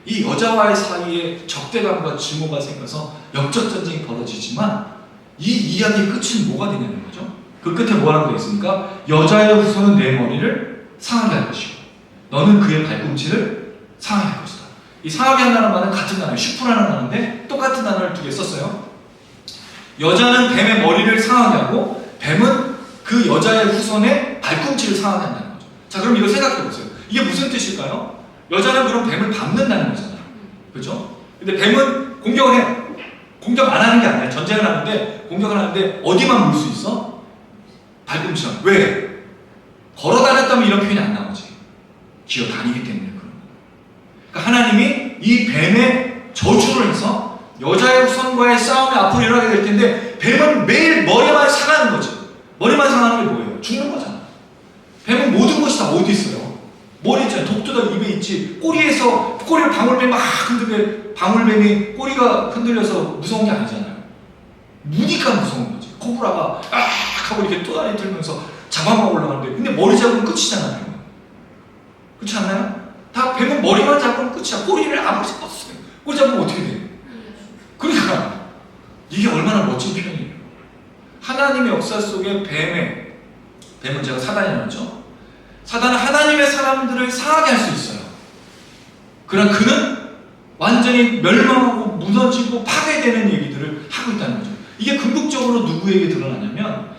이 여자와의 사이에 적대감과 증오가 생겨서 역적 전쟁이 벌어지지만 이 이야기의 끝은 뭐가 되냐는 거죠. 그 끝에 뭐라고 되어 있습니까? 여자의 후손은 내 머리를 상하게 할 것이고 너는 그의 발꿈치를 상하게 할 것이다. 이 상하게 한다는 말은 같은 단어예요. 슈프라는 단어인데 똑같은 단어를 두 개 썼어요. 여자는 뱀의 머리를 상하게 하고 뱀은 그 여자의 후손의 발꿈치를 상하게 한다는 거죠. 자, 그럼 이거 생각해 보세요. 이게 무슨 뜻일까요? 여자는 그럼 뱀을 밟는다는 거잖아요. 그렇죠? 근데 뱀은 공격을 해. 공격 안 하는 게 아니야. 전쟁을 하는데 공격을 하는데 어디만 물 수 있어? 발꿈치만. 왜? 걸어 다녔다면 이런 표현이 안 나오지. 기어 다니기 때문에 그런 거예요. 그러니까 하나님이 이 뱀의 저주를 해서 여자의 후손과의 싸움이 앞으로 일어나게 될 텐데 뱀은 매일 머리만 상하는 거지. 머리만 상하는 게 뭐예요? 죽는 거잖아. 뱀은 모든 것이 다 어디 있어요? 머리 있잖아요. 독도다 입에 있지. 꼬리를 방울뱀이 막 흔들게 방울뱀이 꼬리가 흔들려서 무서운 게 아니잖아요. 무니까 무서운 거지. 코브라가 악 하고 이렇게 또다리 들면서 잡아먹으려고 하는데 근데 머리 잡으면 끝이잖아요. 그렇지 않나요? 다 뱀은 머리만 잡으면 끝이야. 꼬리를 아무리 잡았어요. 꼬리 잡으면 어떻게 돼? 그러니까 이게 얼마나 멋진 표현이에요. 하나님의 역사 속에 뱀은 제가 사단이라고 했죠. 사단은 하나님의 사람들을 상하게 할 수 있어요. 그러나 그는 완전히 멸망하고 무너지고 파괴되는 얘기들을 하고 있다는 거죠. 이게 궁극적으로 누구에게 드러나냐면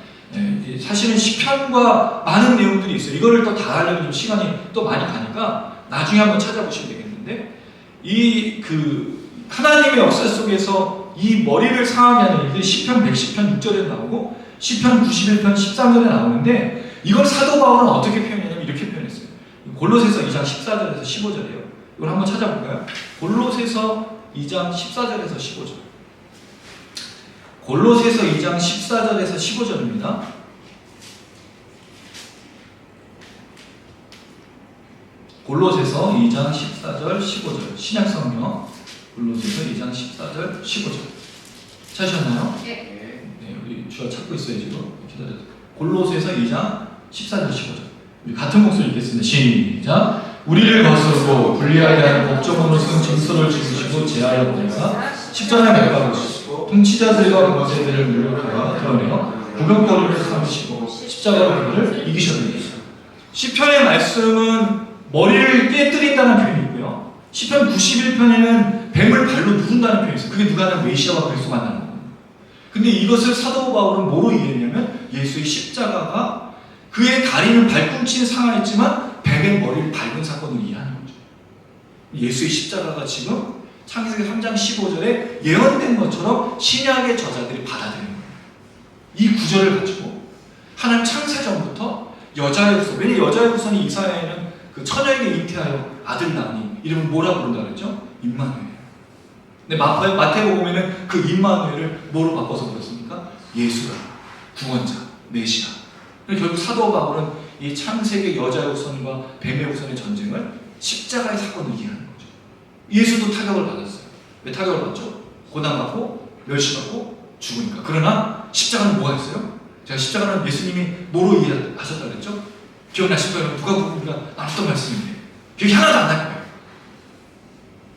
사실은 시편과 많은 내용들이 있어요. 이거를 또 다 하려면 좀 시간이 또 많이 가니까 나중에 한번 찾아보시면 되겠는데 하나님의 역사 속에서 이 머리를 상하게 하는 일들이 시편 110편 6절에 나오고 시편 91편 13절에 나오는데 이걸 사도 바울은 어떻게 표현했냐면 이렇게 표현했어요. 골로새서 2장 14절에서 15절이에요. 이걸 한번 찾아볼까요? 골로새서 2장 14절에서 15절. 골로새서 2장 14절에서 15절입니다. 골로새서 2장 14절 15절 신약성경 골로새서 2장 14절 15절 찾으셨나요? 네. 네, 우리 주아 찾고 있어요 지금. 기다려요. 골로새서 2장 14절 15절 우리 같은 목소리 읽겠습니다. 시작. 우리를 거스르고 불리하게 하는 법정으로 쓴 징표를 지으시고 제하여 보내사 십자가에 못 박으시고 통치자들과 권세들을 물려하여 드러내어 구병거리를 삼으시고 십자가로 그들을 이기셨느니라. 시편의 말씀은 머리를 깨뜨린다는 표현이 있고요. 시편 91편에는 뱀을 발로 누른다는 표현이 있어요. 그게 누가 하면 메시아와 그리스도가 만나는 거예요. 근데 이것을 사도 바울은 뭐로 이해했냐면 예수의 십자가가 그의 다리는 발꿈치는 상하였지만 뱀의 머리를 밟은 사건을 이해하는 거죠. 예수의 십자가가 지금 창세기 3장 15절에 예언된 것처럼 신약의 저자들이 받아들이는 거예요. 이 구절을 가지고 하나님 창세전부터 여자의 후손, 왜냐하면 여자의 후손이 이사야에는 그 처녀에게 잉태하여 아들 낳으니 이름은 뭐라 부른다 그랬죠? 임마누엘. 근데 마태복음에는 그 임마누엘을 뭐로 바꿔서 부르습니까? 예수라, 구원자, 메시아. 결국 사도 바울은 이 창세기 여자의 후손과 뱀의 후손의 전쟁을 십자가의 사건으로 이해하는 거죠. 예수도 타격을 받았어요. 왜 타격을 받죠? 고난받고 멸시받고 죽으니까. 그러나 십자가는 뭐가 있어요? 제가 십자가는 예수님이 뭐로 이해하셨다고 그랬죠? 기억나실까요? 누가복음이가 나눴던 말씀인데 기억이 하나도 안 날 거예요.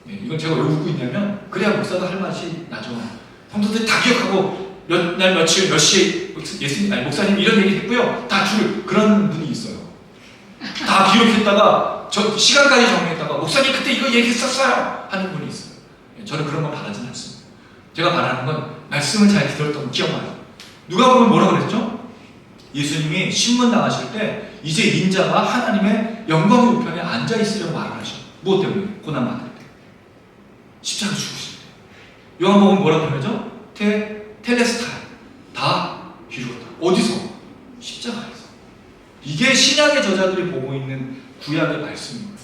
네, 이건 제가 왜 웃고 있냐면 그래야 목사도 할 맛이 나죠. 성도들이 다 기억하고 몇 날 며칠 몇 시에 예수님 아니 목사님 이런 얘기 했고요. 다 그런 분이 있어요. 다 기록했다가 저 시간까지 정리했다가 목사님 그때 이거 얘기했었어요 하는 분이 있어요. 저는 그런 건 바라진 않습니다. 제가 바라는 건 말씀을 잘 들었던 기억나요. 누가 보면 뭐라고 그랬죠? 예수님이 신문 나가실 때 이제 인자가 하나님의 영광의 우편에 앉아 있으려고 말을 하셔. 무엇 때문에? 고난 받을 때, 십자가 죽으실 때. 요한복음 뭐라고 표현하죠? 텔레스타이, 다 이루었다. 어디서? 십자가에서. 이게 신약의 저자들이 보고 있는 구약의 말씀입니다.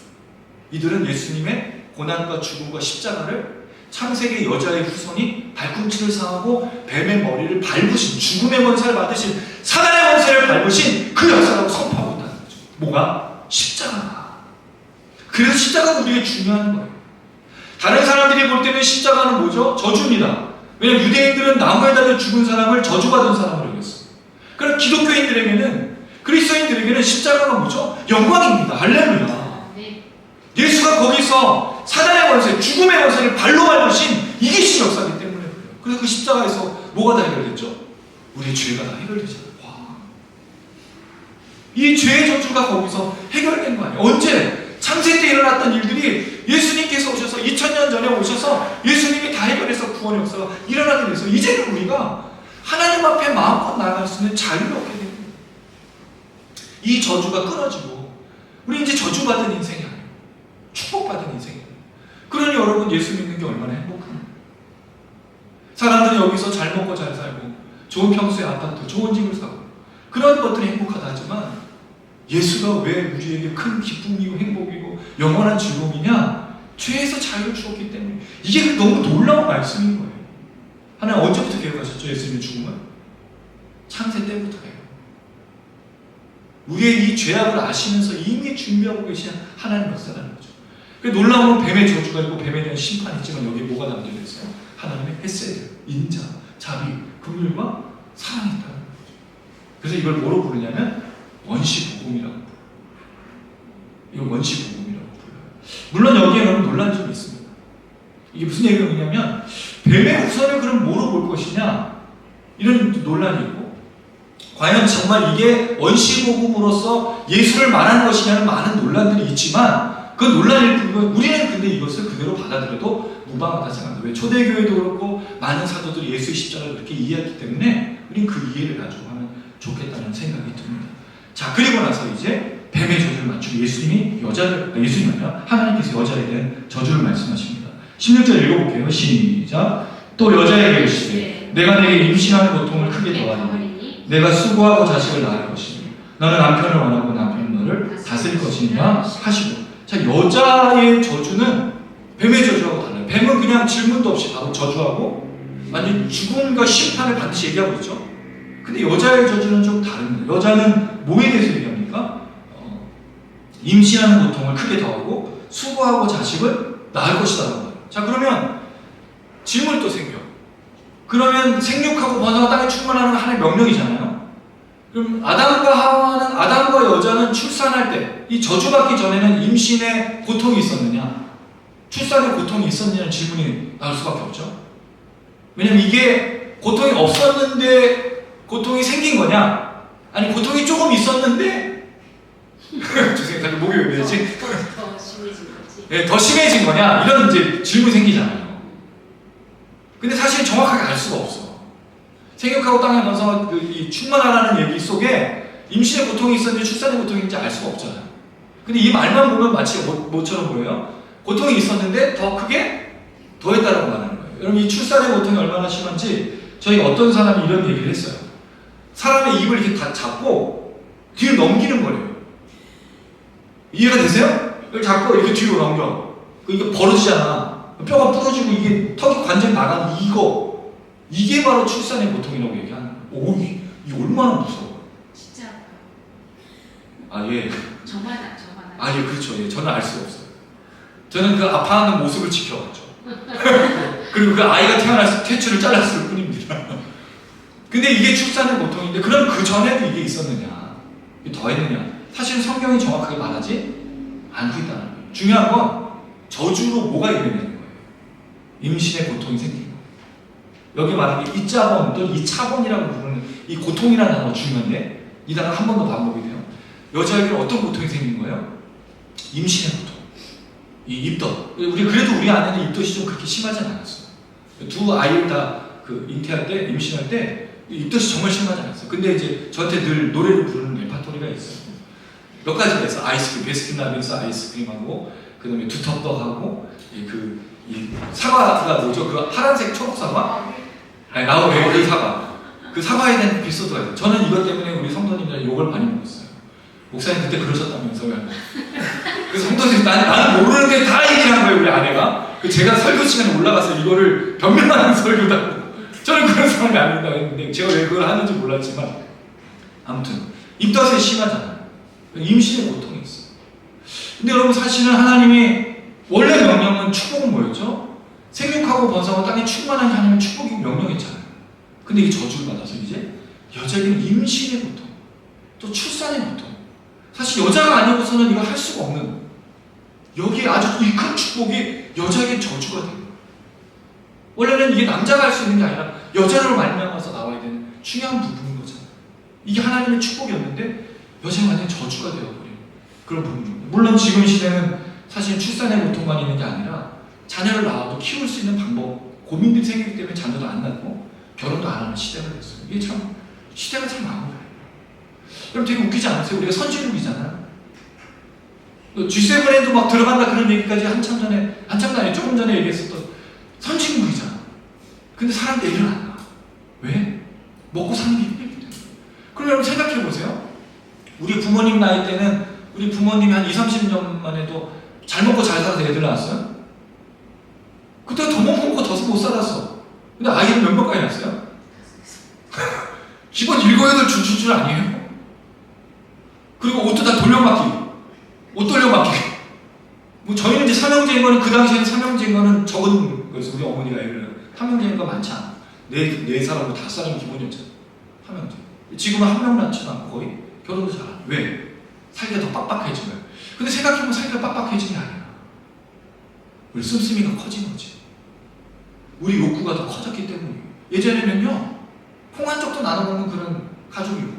이들은 예수님의 고난과 죽음과 십자가를 창세기 여자의 후손이 발꿈치를 상하고 뱀의 머리를 밟으신, 죽음의 권세를 받으신, 사단의 권세를 밟으신 그 역사라고 선포하고 있다는 거죠. 뭐가? 십자가가. 그래서 십자가가 우리에게 중요한 거예요. 다른 사람들이 볼 때는 십자가는 뭐죠? 저주입니다. 왜냐하면 유대인들은 나무에 달려 죽은 사람을 저주받은 사람으로 여겼어요. 그럼 기독교인들에게는, 그리스도인들에게는 십자가가 뭐죠? 영광입니다. 할렐루야. 예수가 거기서 사단의 권세, 죽음의 권세를 발로 밟으신 이기신 역사이기 때문에 그래요. 그래서 그 십자가에서 뭐가 다 해결됐죠? 우리의 죄가 다 해결되잖아요. 와. 이 죄의 저주가 거기서 해결된 거 아니에요. 언제? 창세 때 일어났던 일들이 예수님께서 오셔서 2000년 전에 오셔서 예수님이 다 해결해서 구원 역사가 일어나게 돼서 이제는 우리가 하나님 앞에 마음껏 나아갈 수 있는 자유를 얻게 됩니다. 이 저주가 끊어지고 우리 이제 저주받은 인생이 아니에요. 축복받은 인생이에요. 그러니 여러분 예수 믿는 게 얼마나 행복합니까? 사람들은 여기서 잘 먹고 잘 살고 좋은 평수의 아파트, 좋은 집을 사고 그런 것들이 행복하다 하지만 예수가 왜 우리에게 큰 기쁨이고 행복이고 영원한 즐거움이냐? 죄에서 자유를 주었기 때문에. 이게 너무 놀라운 말씀인 거예요. 하나님 언제부터 계획하셨죠? 예수님의 죽음을? 창세 때부터예요. 우리의 이 죄악을 아시면서 이미 준비하고 계신 하나님 역사라는 거죠. 놀라운 뱀의 저주가 있고 뱀에 대한 심판이 있지만 여기에 뭐가 담겨져 있어요? 하나님의 헤세드, 인자, 자비, 긍휼과 사랑이 있다는 거죠. 그래서 이걸 뭐로 부르냐면 원시복음이라고 불러요. 이걸 원시복음이라고 불러요. 물론 여기에는 논란이 좀 있습니다. 이게 무슨 얘기냐면 뱀의 우선을 그럼 뭐로 볼 것이냐 이런 논란이 있고 과연 정말 이게 원시복음으로서 예수를 말하는 것이냐는 많은 논란들이 있지만 그 논란일 뿐이고 우리는 근데 이것을 그대로 받아들여도 무방하다 생각합니다. 왜? 초대교회도 그렇고 많은 사도들이 예수의 십자가를 그렇게 이해했기 때문에 우리는 그 이해를 가지고 하면 좋겠다는 생각이 듭니다. 자, 그리고 나서 이제 뱀의 저주를 맞추고 예수님이 예수님이 아니라 하나님께서 여자에 대한 저주를 말씀하십니다. 16절 읽어볼게요. 시작. 또 여자에게 이르시되 내가 내게 임신하는 고통을 크게 더하리니 내가 수고하고 자식을 낳을 것이니 너는 남편을 원하고 남편은 너를 다스릴 것이니라 하시고. 자, 여자의 저주는 뱀의 저주하고 달라요. 뱀은 그냥 질문도 없이 바로 저주하고 완전 죽음과 심판을 반드시 얘기하고 있죠. 근데 여자의 저주는 좀 다릅니다. 여자는 뭐에 대해서 얘기합니까? 임신하는 고통을 크게 더하고 수고하고 자식을 낳을 것이다. 자, 그러면 질문이 또 생겨. 그러면 생육하고 번성한 땅에 충만하는 건 하나의 명령이잖아요. 그럼 아담과 여자는 출산할 때 이 저주받기 전에는 임신의 고통이 있었느냐, 출산의 고통이 있었느냐는 질문이 나올 수밖에 없죠. 왜냐면 이게 고통이 없었는데 고통이 생긴 거냐, 아니 고통이 조금 있었는데 죄송해요, 다들 목이 왜 이러지? 더 심해진 거지. 네, 더 심해진 거냐, 이런 이제 질문이 생기잖아요. 근데 사실 정확하게 알 수가 없어. 생육하고 땅에 번성한 이 충만하라는 얘기 속에 임신의 고통이 있었는지 출산의 고통이 있는지 알 수가 없잖아요. 근데 이 말만 보면 마치 뭐처럼 보여요? 고통이 있었는데 더 크게 더했다라고 말하는 거예요. 여러분, 이 출산의 고통이 얼마나 심한지 저희 어떤 사람이 이런 얘기를 했어요. 사람의 입을 이렇게 다 잡고 뒤로 넘기는 거예요. 이해가 되세요? 이걸 잡고 이렇게 뒤로 넘겨. 이게 벌어지잖아. 뼈가 부러지고 이게 턱이 관절 나가는 이게 바로 출산의 고통이라고 얘기하는 거예요. 오, 이게 얼마나 무서워. 진짜 아, 예. 정말 아, 예, 그렇죠. 예, 저는 알 수가 없어요. 저는 그 아파하는 모습을 지켜왔죠. 그리고 그 아이가 태어났을 때 퇴출을 잘랐을 뿐입니다. 근데 이게 출산의 고통인데, 그럼 그 전에도 이게 있었느냐, 더했느냐? 사실 성경이 정확하게 말하지 않고 있다는 거예요. 중요한 건 저주로 뭐가 일어나는 거예요. 임신의 고통이 생긴 거예요. 여기 말하는 게 이자본 또는 이차본이라고 부르는 이 고통이라는 단어가 중요한데 이 단어가 한 번 더 반복이 돼요. 여자에게는 어떤 고통이 생긴 거예요? 임신의 고통. 이 입덧. 그래도 우리 아내는 입덧이 좀 그렇게 심하지 않았어요. 두 아이를 다 잉태할 때, 임신할 때 입덧이 정말 심하지 않았어요. 근데 이제 저한테 늘 노래를 부르는 레파토리가 있어요. 몇 가지가 있어요. 아이스크림, 베스킨라빈스 아이스크림하고 그 다음에 두텁떡하고 이 사과가 뭐죠? 그 파란색 초록 사과? 아니 나오네 그 사과. 그 사과에 대한 에피소드가 있어요. 저는 이것 때문에 우리 성도님들 욕을 많이 먹었어요. 목사님 그때 그러셨다면서요. 그 성도님이 나는 모르는데 다 얘기를 한 거예요 우리 아내가. 제가 설교 시간에 올라가서 이거를 변명하는 설교다. 저는 그런 사람이 아니다 했는데 제가 왜 그걸 하는지 몰랐지만 아무튼 입덧이 심하잖아요. 임신의 고통이 있어요. 근데 여러분 사실은 하나님이 원래 명령은 축복은 뭐였죠? 생육하고 번성하고 땅에 충만한 하나님의 축복이 명령했잖아요. 근데 이 저주를 받아서 이제 여자에게는 임신의 고통, 또 출산의 고통. 사실 여자가 아니고서는 이걸 할 수가 없는 여기에 아주 이 큰 축복이 여자에게 저주가 돼요. 원래는 이게 남자가 할 수 있는 게 아니라 여자로 말미암아서 나와야 되는 중요한 부분인 거잖아요. 이게 하나님의 축복이었는데 여자가 완전히 저주가 되어버린 그런 부분입니다. 물론 지금 시대는 사실 출산의 고통만 있는 게 아니라 자녀를 낳아도 키울 수 있는 방법, 고민들이 생기기 때문에 자녀도 안 낳고 결혼도 안 하는 시대가 됐어요. 이게 참 시대가 참 많은 거예요. 그럼 되게 웃기지 않으세요? 우리가 선진국이잖아요. G7에도 막 들어간다 그런 얘기까지 한참도 아니에요. 조금 전에 얘기했었던 선진국이잖아. 근데 사람들이 일을 안 나. 왜? 먹고 사는 게 힘들기 때문에. 그럼 여러분 생각해 보세요. 우리 부모님 나이 때는 우리 부모님이 한 20-30년만 해도 잘 먹고 잘 살아서 애들 낳았어요? 그때 더 못 먹고 더 못 살았어. 근데 아이는 몇 명까지 낳았어요? 기본 7, 8 줄 아니에요? 그리고 옷도 다 돌려막기. 옷 돌려막기. 뭐 저희는 이제 삼형제인 거는 그 당시에는 삼형제인 거는 적은 거였어요. 우리 어머니가 애를 삼형제인 거 많지 않아. 네 사람으로 5사람이 기본이었잖아. 삼형제. 지금은 한 명 낳지도 않고 거의 결혼도 잘 안 해. 왜? 살기가 더 빡빡해진 거예요. 근데 생각해보면 살기가 빡빡해진 게 아니야. 우리 씀씀이가 커진 거지. 우리 욕구가 더 커졌기 때문이에요. 예전에는요, 콩 한 쪽도 나눠 먹는 그런 가족이고,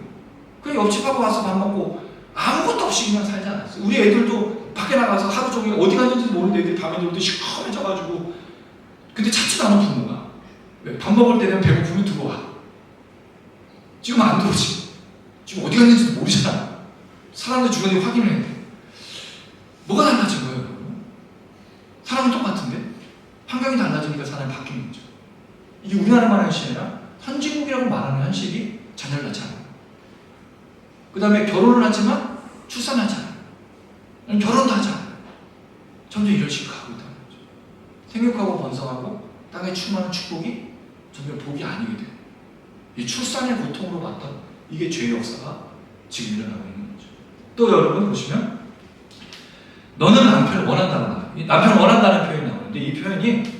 그냥 옆집하고 와서 밥 먹고 아무것도 없이 그냥 살지 않았어요. 우리 애들도 밖에 나가서 하루 종일 어디 갔는지도 모르는 애들이 밤에 놀 때 시커매져가지고, 근데 찾지도 않은 부모가 왜? 밥 먹을 때는 배고프면 들어와. 지금 안 들어오지. 지금 어디 갔는지도 모르잖아. 사람들 주변에 확인을 해야 돼. 뭐가 달라진 거예요, 여러분? 사람은 똑같은데 환경이 달라지니까 사람이 바뀌는 거죠. 이게 우리나라만 하는 것이 아니라 선진국이라고 말하는 현실이 자녀를 낳지 않아요. 그 다음에 결혼을 하지만 출산하지 않아요. 결혼도 하지 않아요. 점점 이런 식으로 가고 있다는 거죠. 생육하고 번성하고 땅에 충만한 축복이 점점 복이 아니게 돼요. 이 출산의 고통으로 봤던 이게 죄의 역사가 지금 일어나고 있는 거죠. 또 여러분 보시면 너는 남편을 원한다는 거예요. 남편을 원한다는 표현이 나오는데 이 표현이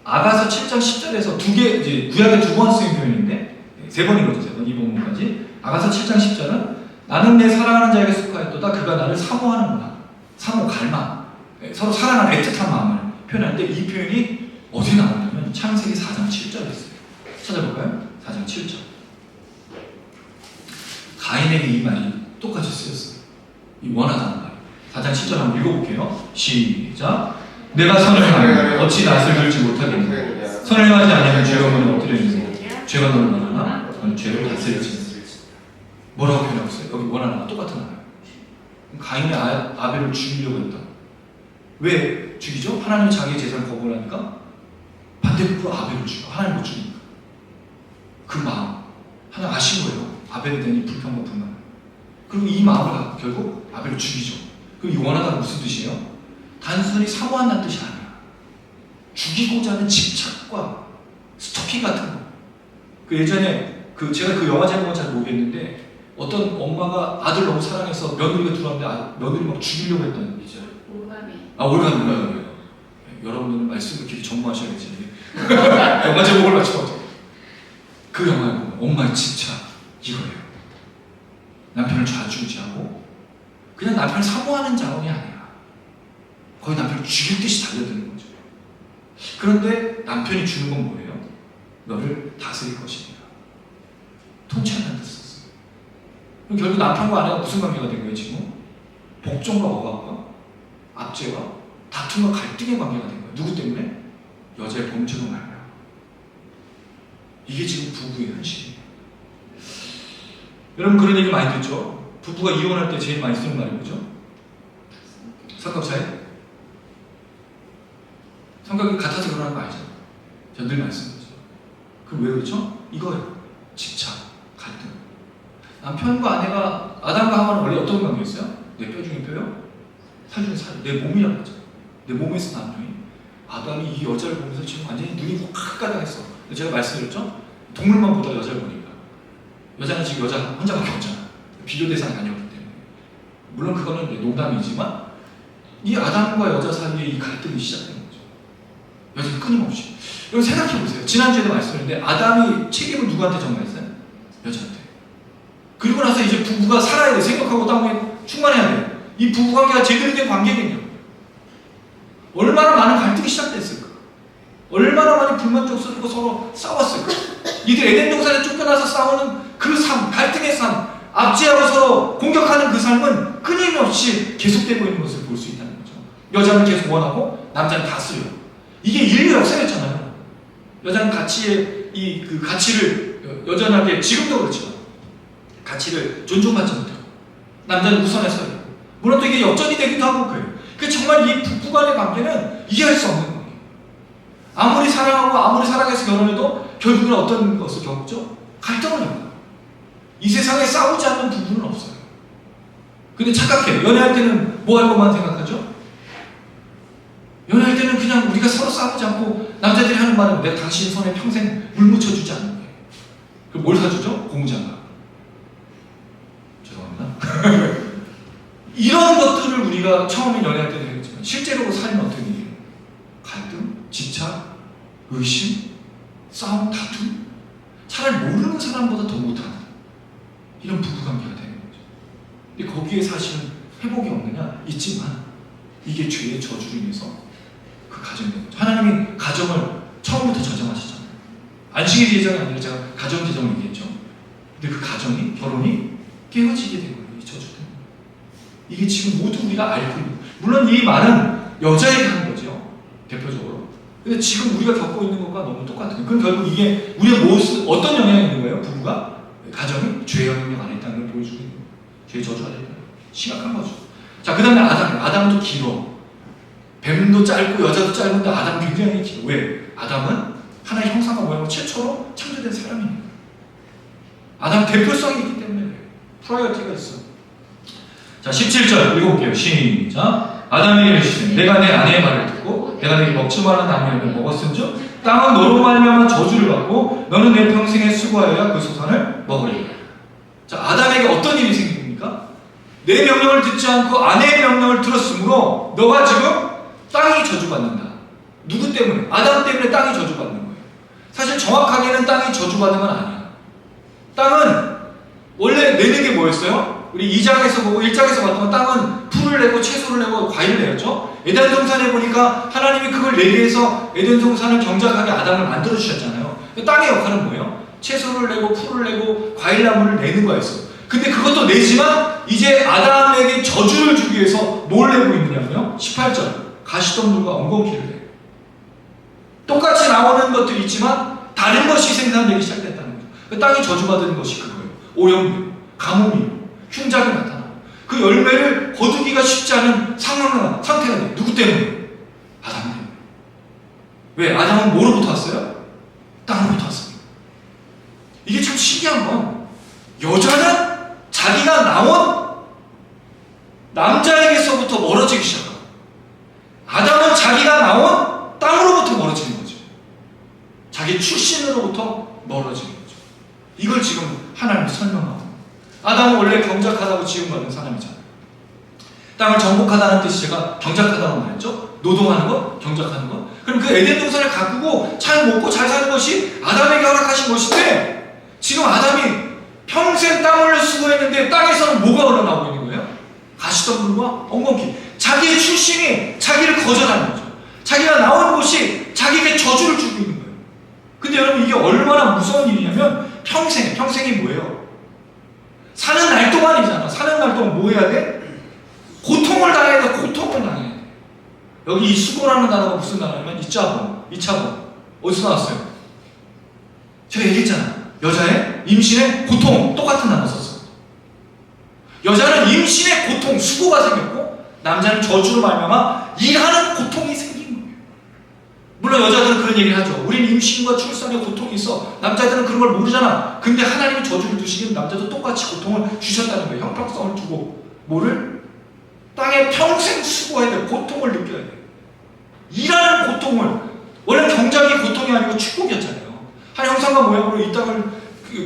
아가서 7장 10절에서 이제 구약에 2번 쓰인 표현인데 3번인 거죠. 3번 이 본문까지. 아가서 7장 10절은 나는 내 사랑하는 자에게 속하였도다. 그가 나를 사모하는구나. 사모, 갈망. 서로 사랑하는 애틋한 마음을 표현하는데 이 표현이 어디에 나오냐면 창세기 4장 7절에 있어요. 찾아볼까요? 4장 7절. 가인에게 이 말이 똑같이 쓰였어요. 이 원하다는 말. 4장 7절 한번 읽어볼게요. 시작. 내가 선을 행하면 어찌 낯을 들지 못하겠느냐. 선을 행하지 않으면 죄가 너를 엎드려 있느냐. 죄가 너를 원하나 너는 죄를 다스리지. 뭐라고 표현하고 있어요? 여기 원하나가 똑같은 하나예요. 가인이 아벨을 죽이려고 했다. 왜 죽이죠? 하나님이 자기의 재산을 거부하니까 반대급부로 아벨을 죽여. 하나님 못 죽이니까. 그 마음 하나님 아신 거예요. 아벨에 대한 이 불평과 불만. 그리고 이 마음을 갖고 결국 아벨을 죽이죠. 그럼 이 원하다는 무슨 뜻이에요? 단순히 사모한다는 뜻이 아니야. 죽이고자 하는 집착과 스토킹 같은 거. 그 예전에 제가 그 영화 제목은 잘 모르겠는데 어떤 엄마가 아들 너무 사랑해서 며느리가 들어왔는데 며느리 막 죽이려고 했던 얘기죠. 올가미. 여러분들은 말씀을 이렇게 전무하셔야지. 영화 제목을 맞춰가지고. 그 영화에 보면 엄마의 집착 이거예요. 남편을 좌지우지하고 그냥 남편을 사모하는 자원이 아니야. 거의 남편을 죽일 듯이 달려드는 거죠. 그런데 남편이 주는 건 뭐예요? 너를 다스릴 것입니다. 통치한다는 뜻이었어요. 그럼 결국 남편과 아내가 무슨 관계가 된 거예요 지금? 복종과 억압과 압제와 다툼과 갈등의 관계가 된 거예요. 누구 때문에? 여자의 범죄로 말이야. 이게 지금 부부의 현실이에요. 여러분 그런 얘기 많이 듣죠? 부부가 이혼할 때 제일 많이 쓰는 말이 뭐죠? 성격 차이? 성격이 같아서 그러는 거 아니잖아요. 제가 늘 말씀드리죠. 그럼 왜 그렇죠? 이거예요. 집착, 갈등. 남편과 아내가 아담과 하와는 원래 어떤 관계였어요? 내 뼈 중에 뼈요? 살 중에 살. 내 몸이라고 하죠. 내 몸에서 남편이. 아담이 이 여자를 보면서 지금 완전히 눈이 확 가득했어. 제가 말씀드렸죠? 동물만 보다 여자를 보니까. 여자는 지금 여자 혼자밖에 없잖아. 비교 대상이 아니었기 때문에. 물론 그거는 농담이지만 이 아담과 여자 사이에 이 갈등이 시작된 거죠. 여자는 끊임없이. 여러분 생각해보세요. 지난주에도 말씀드렸는데 아담이 책임을 누구한테 전가했어요? 여자한테. 그리고 나서 이제 부부가 살아야 돼. 생각하고 땅에 충만해야 돼. 이 부부관계가 제대로 된 관계겠냐. 얼마나 많은 갈등이 시작됐을까. 얼마나 많이 불만족스럽고 서로 싸웠을까. 이들 에덴 동산에 쫓겨나서 싸우는 그 삶, 갈등의 삶, 압제하고 서로 공격하는 그 삶은 끊임없이 계속되고 있는 것을 볼 수 있다는 거죠. 여자는 계속 원하고 남자는 다스려. 이게 인류 역사였잖아요. 여자는 가치의 그 가치를 여전하게 지금도 그렇지만 가치를 존중받지 못하고 남자는 우선에 서요. 물론 또 이게 역전이 되기도 하고 그래요. 그 정말 이 부부간의 관계는 이해할 수 없는 거예요. 아무리 사랑하고 아무리 사랑해서 결혼해도 결국은 어떤 것을 겪죠? 갈등을 겪어요. 이 세상에 싸우지 않는 부부는 없어요. 근데 착각해요. 연애할 때는 뭐 할 것만 생각하죠? 연애할 때는 그냥 우리가 서로 싸우지 않고 남자들이 하는 말은 내가 당신 손에 평생 물 묻혀주지 않는 거예요. 그럼 뭘 사주죠? 고무장갑. 죄송합니다. 이런 것들을 우리가 처음에 연애할 때도 했지만 실제로 살면 어떤 일이에요? 갈등, 집착, 의심, 싸움, 다툼. 차라리 모르는 사람보다 더 못하는 이런 부부관계가 되는 거죠. 근데 거기에 사실은 회복이 없느냐? 있지만 이게 죄의 저주로 인해서 그 가정이 되는 거죠. 하나님이 가정을 처음부터 저정하셨잖아요. 안식일 예정이 아니라 제가 가정 제정을 얘기했죠. 근데 그 가정이, 결혼이 깨어지게 된 거예요. 이 저주 때문에. 이게 지금 모두 우리가 알고 있는 거예요. 물론 이 말은 여자에게 하는 거죠. 대표적으로. 근데 지금 우리가 겪고 있는 것과 너무 똑같은 거예요. 그럼 결국 이게 우리의 모습, 어떤 영향이 있는 거예요? 부부가? 가정이 죄의 영향 안에 있다는 걸 보여주고 있는 거예요. 죄의 저주 안에 있다는 거예요. 심각한 거죠. 자, 그 다음에 아담도 길어. 뱀도 짧고 여자도 짧은데 아담 굉장히 길어. 왜? 아담은 하나의 형상과 모양으로 최초로 창조된 사람이니까. 아담 대표성이 있기 때문에 그래요. 프라이어티가 있어. 자, 17절 읽어볼게요. 시작. 아담이 이르시되 내가 내 아내의 말을 듣고 내가 내게 먹지 말라 나무를 먹었은즉 땅은 너로 말미암아 저주를 받고 너는 내 평생에 수고하여야 그 소산을 먹으리라. 자, 아담에게 어떤 일이 생깁니까? 내 명령을 듣지 않고 아내의 명령을 들었으므로 너가 지금 땅이 저주받는다. 누구 때문에? 아담 때문에 땅이 저주받는 거예요. 사실 정확하게는 땅이 저주받는 건 아니야. 땅은 원래 내는 게 뭐였어요? 우리 2장에서 보고 1장에서 봤던 건 땅은 풀을 내고 채소를 내고 과일을 내었죠. 에덴 동산에 보니까 하나님이 그걸 내기 위해서 에덴 동산을 경작하게 아담을 만들어 주셨잖아요. 땅의 역할은 뭐예요? 채소를 내고 풀을 내고 과일나무를 내는 거였어요. 근데 그것도 내지만 이제 아담에게 저주를 주기 위해서 뭘 내고 있느냐고요? 18절 가시덤불과 엉겅퀴를 내요. 똑같이 나오는 것들이 있지만 다른 것이 생산되기 시작됐다는 거죠. 그 땅이 저주받은 것이 그거예요. 오염되고 가뭄이 흉작이 나타나고 그 열매를 거두기가 쉽지 않은 상태가 돼요. 누구 때문에? 아담 때문에. 왜? 아담은 뭐로부터 왔어요? 땅으로부터 왔습니다. 이게 참 신기한 건 여자는 자기가 나온 남자에게서부터 멀어지기 시작하고 아담은 자기가 나온 땅으로부터 멀어지는 거죠. 자기 출신으로부터 멀어지는 거죠. 이걸 지금 하나님이 설명하고 아담은 원래 경작하다고 지음받은 사람이잖아요. 땅을 정복하다는 뜻이 제가 경작하다고 말했죠. 노동하는 것, 경작하는 것. 그럼 그 에덴 동산을 가꾸고 잘 먹고 잘 사는 것이 아담에게 허락하신 것인데 지금 아담이 평생 땀 흘려 수고했는데 땅에서는 뭐가 흘러나오고 있는 거예요? 가시덤불과 엉겅퀴. 자기의 출신이 자기를 거절하는 거죠. 자기가 나온 곳이 자기에게 저주를 주고 있는 거예요. 근데 여러분 이게 얼마나 무서운 일이냐면 평생이 뭐예요? 사는 날 동안이잖아. 사는 날 동안 뭐 해야 돼? 고통을 당해야 돼. 고통을 당해야 돼. 여기 이 수고라는 단어가 무슨 단어냐면 이차범. 어디서 나왔어요? 제가 얘기했잖아. 여자의 임신의 고통 똑같은 단어 썼어. 여자는 임신의 고통, 수고가 생겼고 남자는 저주로 말미암아 일하는 고통이 생긴 거예요. 물론 여자들은 그런 얘기를 하죠. 우리는 임신과 출산에 고통이 있어. 남자들은 그런 걸 모르잖아. 근데 하나님이 저주를 두시기는 남자도 똑같이 고통을 주셨다는 거예요. 형평성을 두고 뭐를? 땅에 평생 수고해야 돼. 고통을 느껴야 돼. 일하는 고통을. 원래 경작이 고통이 아니고 축복이었잖아요. 한 형상과 모양으로 이 땅을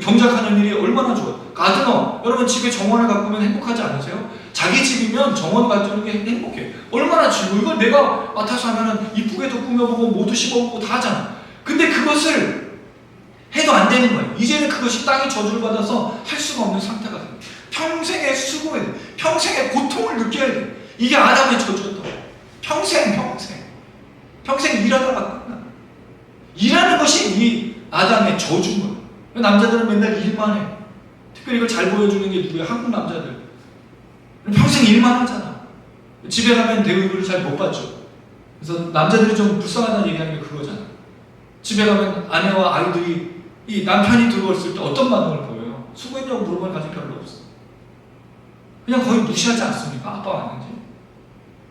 경작하는 일이 얼마나 좋아요. 가드너, 여러분 집에 정원을 가꾸면 행복하지 않으세요? 자기 집이면 정원 가꾸는 게 행복해. 얼마나 즐거워. 이걸 내가 맡아서 하면은 이쁘게도 꾸며보고 모두 심어보고 다 하잖아. 근데 그것을 해도 안 되는 거예요. 이제는 그것이 땅이 저주를 받아서 할 수가 없는 상태가 돼요. 평생의 수고에 평생의 고통을 느껴야 돼. 이게 아담의 저주였던 거예요. 평생 일하다가 끝나. 일하는 것이 이 아담의 저주인 거예요. 남자들은 맨날 일만 해. 특별히 이걸 잘 보여주는 게 누구야? 한국 남자들. 평생 일만 하잖아. 집에 가면 대우를 잘 못 받죠. 그래서 남자들이 좀 불쌍하다는 얘기하는 게 그거잖아. 집에 가면 아내와 아이들이 이 남편이 들어왔을 때 어떤 반응을 보여요? 수고했냐고 물어보는 가족 별로 없어. 그냥 거의 무시하지 않습니까? 아빠가 왔는지.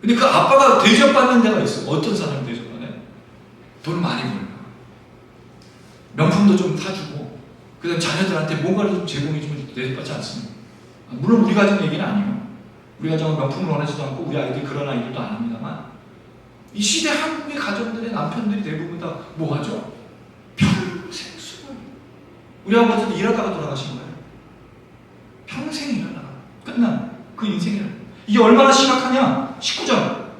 근데 그 아빠가 대접받는 데가 있어. 어떤 사람이 대접받아요? 돈 많이 벌면. 명품도 좀 사주고 그 다음 자녀들한테 뭔가를 좀 제공해주면 대접받지 않습니다. 물론 우리 가정 얘기는 아니에요. 우리 가정은 명품을 원하지도 않고 우리 아이들이 그런 아이들도 아닙니다만 이 시대 한국의 가정들의 남편들이 대부분 다 뭐 하죠? 평생 수고. 우리 아버지도 일하다가 돌아가신 거예요. 평생 일하다가 끝난 그 인생이라는. 이게 얼마나 심각하냐? 19절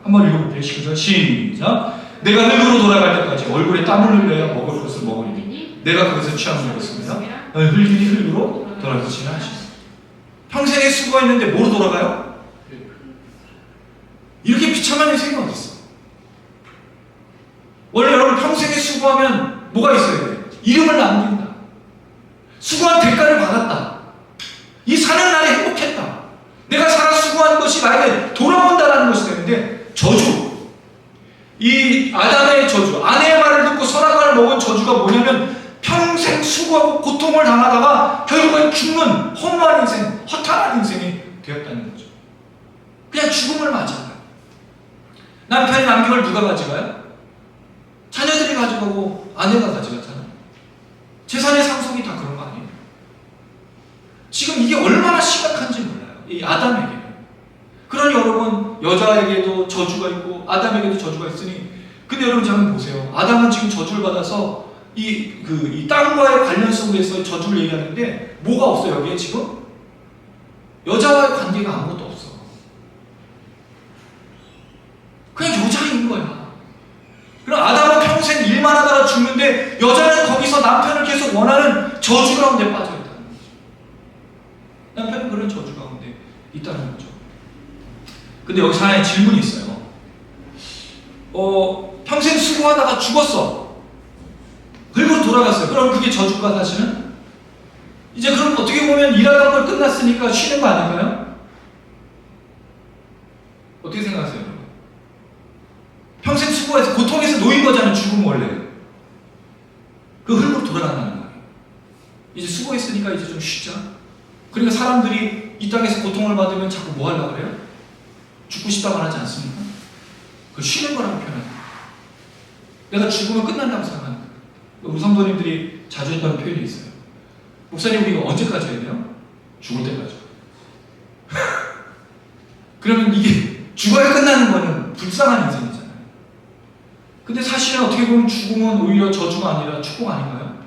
한번 읽어볼게요. 19절 시작. 내가 흙으로 돌아갈 때까지 얼굴에 땀을 흘려야 먹을 것을 먹으리니 내가 그것을 취함을 입었습니다. 흙이니 흙으로 돌아가시나 하시니. 평생에 수고했는데 뭐로 돌아가요? 이렇게 비참한 인생이 어디 있어? 원래 여러분 평생에 수고하면 뭐가 있어야 돼? 이름을 남긴다. 수고한 대가를 받았다. 이 사는 날이 행복했다. 내가 살아 수고한 것이 나에게 돌아온다라는 것이 되는데 저주. 이 아담의 저주, 아내의 말을 듣고 선악과를 먹은 저주가 뭐냐면 평생 수고하고 고통을 당하다가 결국엔 죽는 허무한 인생, 허탈한 인생이 되었다는 거죠. 그냥 죽음을 맞이한다. 남편이 남긴 걸 누가 가져가요? 자녀들이 가져가고 아내가 가져갔잖아요. 재산의 상속이 다 그런 거 아니에요? 지금 이게 얼마나 심각한지 몰라요. 이 아담에게. 그러니 여러분 여자에게도 저주가 있고 아담에게도 저주가 있으니 근데 여러분 잘 한번 보세요. 아담은 지금 저주를 받아서 이 땅과의 관련 속에서 저주를 얘기하는데 뭐가 없어요 여기에 지금? 여자와의 관계가 아무것도 없어. 그냥 여자인 거야. 그럼 아담은 평생 일만 하다가 죽는데 여자는 거기서 남편을 계속 원하는 저주 가운데 빠져있다는 거죠. 남편은 그런 저주 가운데 있다는 거죠. 근데 여기서 하나의 질문이 있어요. 평생 수고하다가 죽었어. 흙으로 돌아갔어요. 그럼 그게 저주가 사실은? 이제 그럼 어떻게 보면 일하던 걸 끝났으니까 쉬는 거 아닌가요? 어떻게 생각하세요? 평생 수고해서 고통에서 놓인 거잖아요. 죽음 원래. 그 흙으로 돌아간다는 거예요. 이제 수고했으니까 이제 좀 쉬자. 그러니까 사람들이 이 땅에서 고통을 받으면 자꾸 뭐 하려고 그래요? 죽고 싶다고 하지 않습니까? 그걸 쉬는 거라고 표현합니다. 내가 죽으면 끝난다고 생각하는 거예요. 우리 성도님들이 자주 했던 표현이 있어요. 목사님 우리가 언제까지 해야 돼요? 죽을 때까지. 그러면 이게 죽어야 끝나는 거는 불쌍한 인생이잖아요. 근데 사실은 어떻게 보면 죽음은 오히려 저주가 아니라 축복 아닌가요?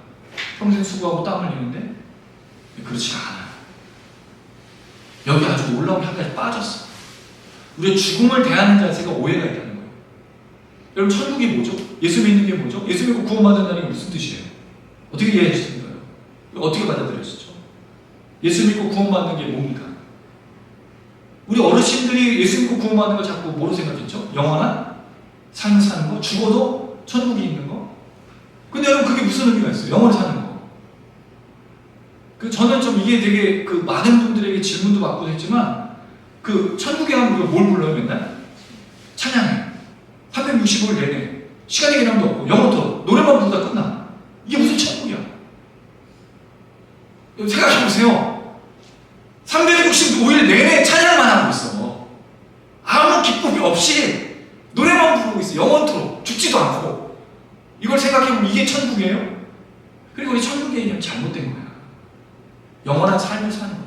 평생 수고하고 땀 흘리는데 그렇지 않아요. 여기 아주 놀라운 한 가지 빠졌어. 우리가 죽음을 대하는 자세가 오해가 있다는 거예요. 여러분 천국이 뭐죠? 예수 믿는 게 뭐죠? 예수 믿고 구원받는다는 게 무슨 뜻이에요? 어떻게 이해해 주시는 거예요? 어떻게 받아들여지죠? 예수 믿고 구원받는 게 뭡니까? 우리 어르신들이 예수 믿고 구원받는 걸 자꾸 뭐로 생각했죠? 영원한 삶을 사는 거? 죽어도 천국이 있는 거? 근데 여러분 그게 무슨 의미가 있어요? 영원히 사는 거. 저는 좀 이게 되게 많은 분들에게 질문도 받고 했지만 천국에 가면 우리가 뭘 불러요 맨날? 찬양해. 365일 내내. 시간의 개념도 없고 영어도 노래만 부르다 끝나. 이게 무슨 천국이야? 생각해보세요. 365일 내내 찬양만 하고 있어. 아무 기쁨이 없이 노래만 부르고 있어. 영원토록 죽지도 않고. 이걸 생각해보면 이게 천국이에요? 그리고 우리 천국의 개념이 잘못된 거야. 영원한 삶을 사는 거.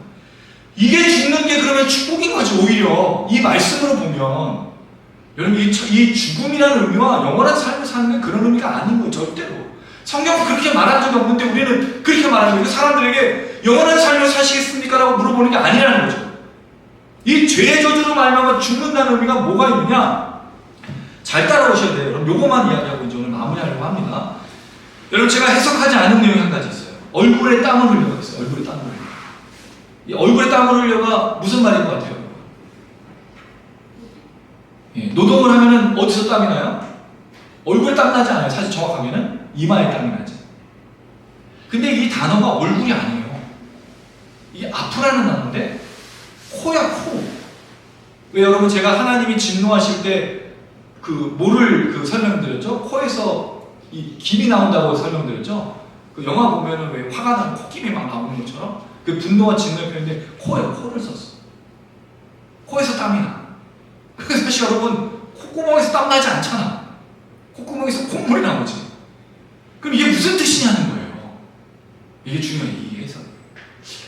이게 죽는 게 그러면 축복인 거지. 오히려 이 말씀으로 보면 여러분 이 죽음이라는 의미와 영원한 삶을 사는 게 그런 의미가 아닌 거예요. 절대로. 성경은 그렇게 말한 적이 없는데 우리는 그렇게 말하는 거예요. 사람들에게 영원한 삶을 사시겠습니까? 라고 물어보는 게 아니라는 거죠. 이 죄의 저주로 말미암아 죽는다는 의미가 뭐가 있느냐? 잘 따라오셔야 돼요. 여러분 요거만 이야기하고 이제 오늘 마무리하려고 합니다. 여러분 제가 해석하지 않은 내용이 한 가지 있어요. 얼굴에 땀을 흘려가 있어요. 얼굴에 땀을 흘려. 이 얼굴에 땀을 흘려가 무슨 말인 것 같아요? 예, 노동을 하면은 어디서 땀이 나요? 얼굴에 땀 나지 않아요. 사실 정확하게는 이마에 땀이 나지. 근데 이 단어가 얼굴이 아니에요. 이게 앞이라는 단어인데 코야 코. 왜 여러분 제가 하나님이 진노하실 때 뭐를 설명드렸죠? 코에서 이 김이 나온다고 설명드렸죠? 영화 보면은 왜 화가 나면 콧김이 막 나오는 것처럼 분노와 진노의 표현인데 코를 썼어. 코에서 땀이 나. 그래서 사실 여러분 콧구멍에서 땀 나지 않잖아. 콧구멍에서 콧물이 나오지. 그럼 이게 무슨 뜻이냐는 거예요. 이게 중요해요. 이 해석.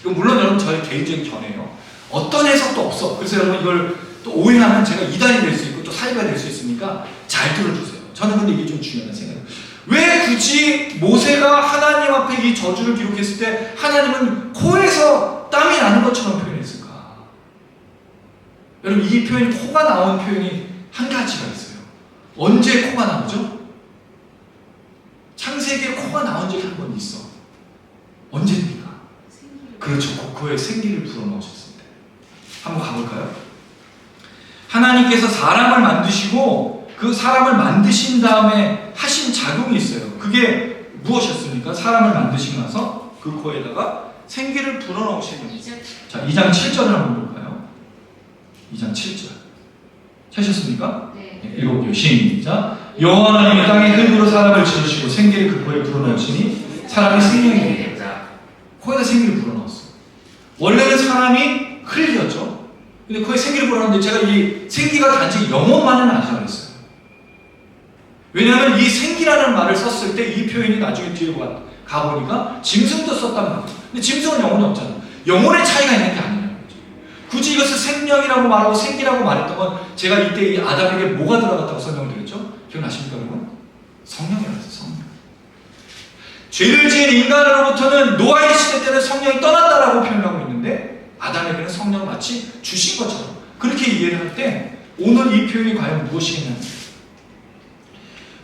물론 여러분 저의 개인적인 견해예요. 어떤 해석도 없어. 그래서 여러분 이걸 또 오해하면 제가 이단이 될 수 있고 또 사이가 될 수 있으니까 잘 들어주세요. 저는 근데 이게 좀 중요한 생각이에요. 왜 굳이 모세가 하나님 앞에 이 저주를 기록했을 때 하나님은 코에서 땀이 나는 것처럼 표현했을까? 여러분 이 표현이 코가 나온 표현이 한 가지가 있어요. 언제 코가 나오죠? 창세기에 코가 나온 적이 한 번 있어. 언제입니까? 그렇죠. 코에 생기를 불어넣으셨습니다. 한번 가볼까요? 하나님께서 사람을 만드시고 그 사람을 만드신 다음에 하신 작용이 있어요. 그게 무엇이었습니까? 사람을 만드시고 나서 그 코에다가 생기를 불어넣으신 겁니다. 자, 2장 7절을 한번 볼까요? 2장 7절. 찾으셨습니까? 네. 읽어볼게요. 시작. 여호와 하나님이 땅의 흙으로 사람을 지으시고 생기를 그 코에 불어넣으시니 사람이 생명이 되겠다. 코에다 생기를 불어넣었어. 원래는 사람이 흙이었죠. 근데 코에 생기를 불어넣었는데 제가 이 생기가 단지 영혼만은 아니라고 했어요. 왜냐하면 이 생기라는 말을 썼을 때 이 표현이 나중에 뒤에 가보니까 짐승도 썼단 말이에요. 근데 짐승은 영혼이 없잖아. 영혼의 차이가 있는 게 아니라는 거죠. 굳이 이것을 생명이라고 말하고 생기라고 말했던 건 제가 이때 이 아담에게 뭐가 들어갔다고 설명드렸죠? 기억나십니까 여러분? 성령이라고 했어요. 성령. 죄를 지은 인간으로부터는 노아의 시대 때는 성령이 떠났다라고 표현하고 있는데 아담에게는 성령을 마치 주신 것처럼 그렇게 이해를 할 때 오늘 이 표현이 과연 무엇이겠냐.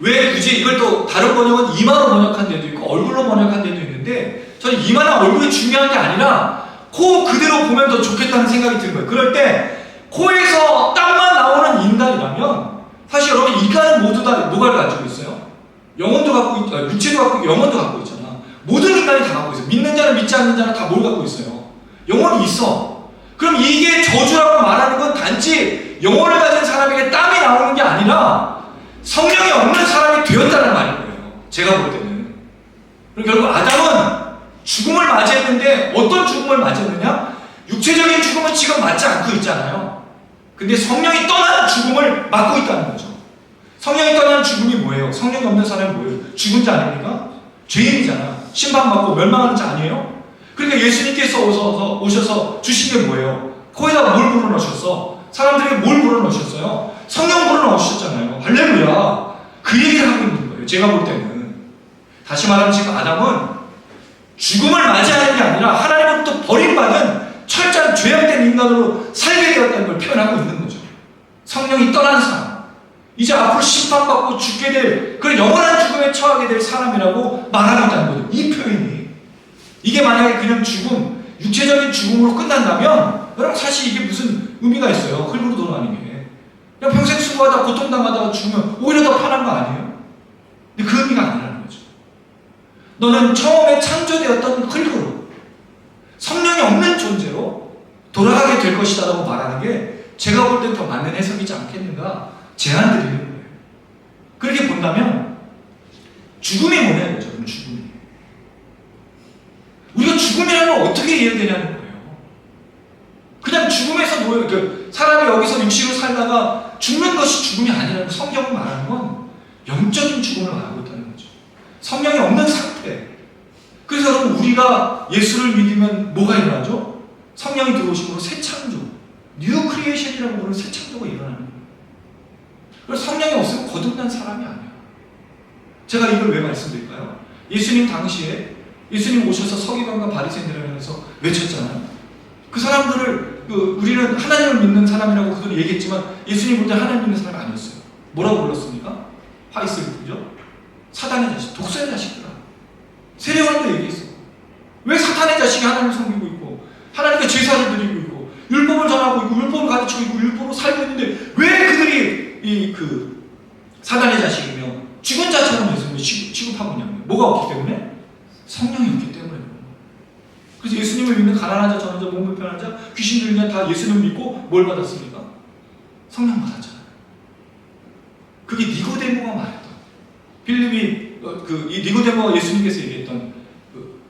왜 굳이 이걸 또 다른 번역은 이마로 번역한 데도 있고 얼굴로 번역한 데도 있는데 저는 이마나 얼굴이 중요한 게 아니라 코 그대로 보면 더 좋겠다는 생각이 드는 거예요. 그럴 때 코에서 땀만 나오는 인간이라면 사실 여러분 인간은 모두 다 뭐가 가지고 있어요? 영혼도 갖고 있고 육체도 갖고 있고 영혼도 갖고 있잖아. 모든 인간이 다 갖고 있어요. 믿는 자는 믿지 않는 자는 다 뭘 갖고 있어요? 영혼이 있어. 그럼 이게 저주라고 말하는 건 단지 영혼을 가진 사람에게 땀이 나오는 게 아니라 성령이 없는 사람이 되었다는 말인 거예요. 제가 볼 때는. 그럼 결국 아담은 죽음을 맞이했는데 어떤 죽음을 맞이했느냐? 육체적인 죽음은 지금 맞지 않고 있잖아요. 근데 성령이 떠난 죽음을 맞고 있다는 거죠. 성령이 떠난 죽음이 뭐예요? 성령이 없는 사람이 뭐예요? 죽은 자 아닙니까? 죄인이잖아. 심판받고 멸망하는 자 아니에요? 그러니까 예수님께서 오셔서 주신 게 뭐예요? 코에다 뭘 불어넣으셨어? 사람들에게 뭘 불어넣으셨어요? 성령 불어넣으셨잖아요. 할렐루야. 그 얘기를 하고 있는 거예요. 제가 볼 때는. 다시 말하면 지금 아담은 죽음을 맞이하는 게 아니라 하나님으로부터 버림받은 철저한 죄악된 인간으로 살게 되었다는 걸 표현하고 있는 거죠. 성령이 떠난 사람. 이제 앞으로 심판받고 죽게 될 그런 영원한 죽음에 처하게 될 사람이라고 말하고 있다는 거죠. 이 표현이. 이게 만약에 그냥 죽음, 육체적인 죽음으로 끝난다면 여러분 사실 이게 무슨 의미가 있어요? 흙으로 돌아가는 게. 그냥 평생 수고하다 고통당하다가 죽으면 오히려 더 편한 거 아니에요? 근데 그 의미가 아니라는 거죠. 너는 처음에 창조되었던 흙으로 성령이 없는 존재로 돌아가게 될 것이다 라고 말하는 게 제가 볼 땐 더 맞는 해석이지 않겠는가 제안 드리는 거예요. 그렇게 본다면 죽음이 뭐냐 이거죠. 그럼 죽음이. 우리가 죽음이라는 걸 어떻게 이해되냐는 거예요. 그냥 죽음에서 사람이 여기서 육신으로 살다가 죽는 것이 죽음이 아니라고 성경이 말하는 건 영적인 죽음을 말하고 있다는 거죠. 성령이 없는 상태. 그래서 여러분 우리가 예수를 믿으면 뭐가 일어나죠? 성령이 들어오심으로 새 창조, 뉴 크리에이션이라고 부르는 새 창조가 일어나는 거예요. 그래서 성령이 없으면 거듭난 사람이 아니야. 제가 이걸 왜 말씀드릴까요? 예수님 당시에 예수님 오셔서 서기관과 바리새인들에서 외쳤잖아요. 그 사람들을 우리는 하나님을 믿는 사람이라고 그들이 얘기했지만 예수님 볼 때 하나님 믿는 사람이 아니었어요. 뭐라고 불렀습니까? 파리새인들이죠. 사단의 자식, 독사의 자식들아. 세례요한도 얘기했어. 왜 사탄의 자식이 하나님을 섬기고 있고 하나님께 제사를 드리고 있고 율법을 전하고 있고 율법을 가르치고 있고 율법으로 살고 있는데 왜 그들이 사단의 자식이며 죽은 자처럼 예수님을 취급하고 있냐면 뭐가 없기 때문에? 성령이 없기 때문에. 그래서 예수님을 믿는 가난한 자, 전한 자, 몸 불편한 자, 귀신 들린 자 다 예수님을 믿고 뭘 받았습니까? 성령 받았잖아요. 그게 니고데모가 말했던 빌립이 이 니고데모가 예수님께서 얘기했던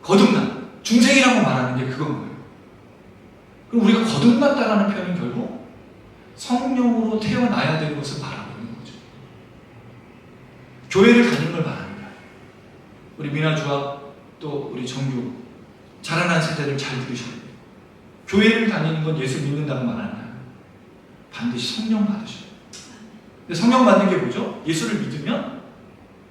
거듭난 중생이라고 말하는 게 그건 거예요. 그럼 우리가 거듭났다라는 표현은 결국 성령으로 태어나야 되는 것을 말하고 있는 거죠. 교회를 다니는 걸 말하는 거예요. 우리 미나주와 또 우리 정규 자라난 세대를 잘 들으셔야 돼요. 교회를 다니는 건 예수 믿는다고 말하는 거예요. 반드시 성령 받으셔야 돼요. 근데 성령 받는 게 뭐죠? 예수를 믿으면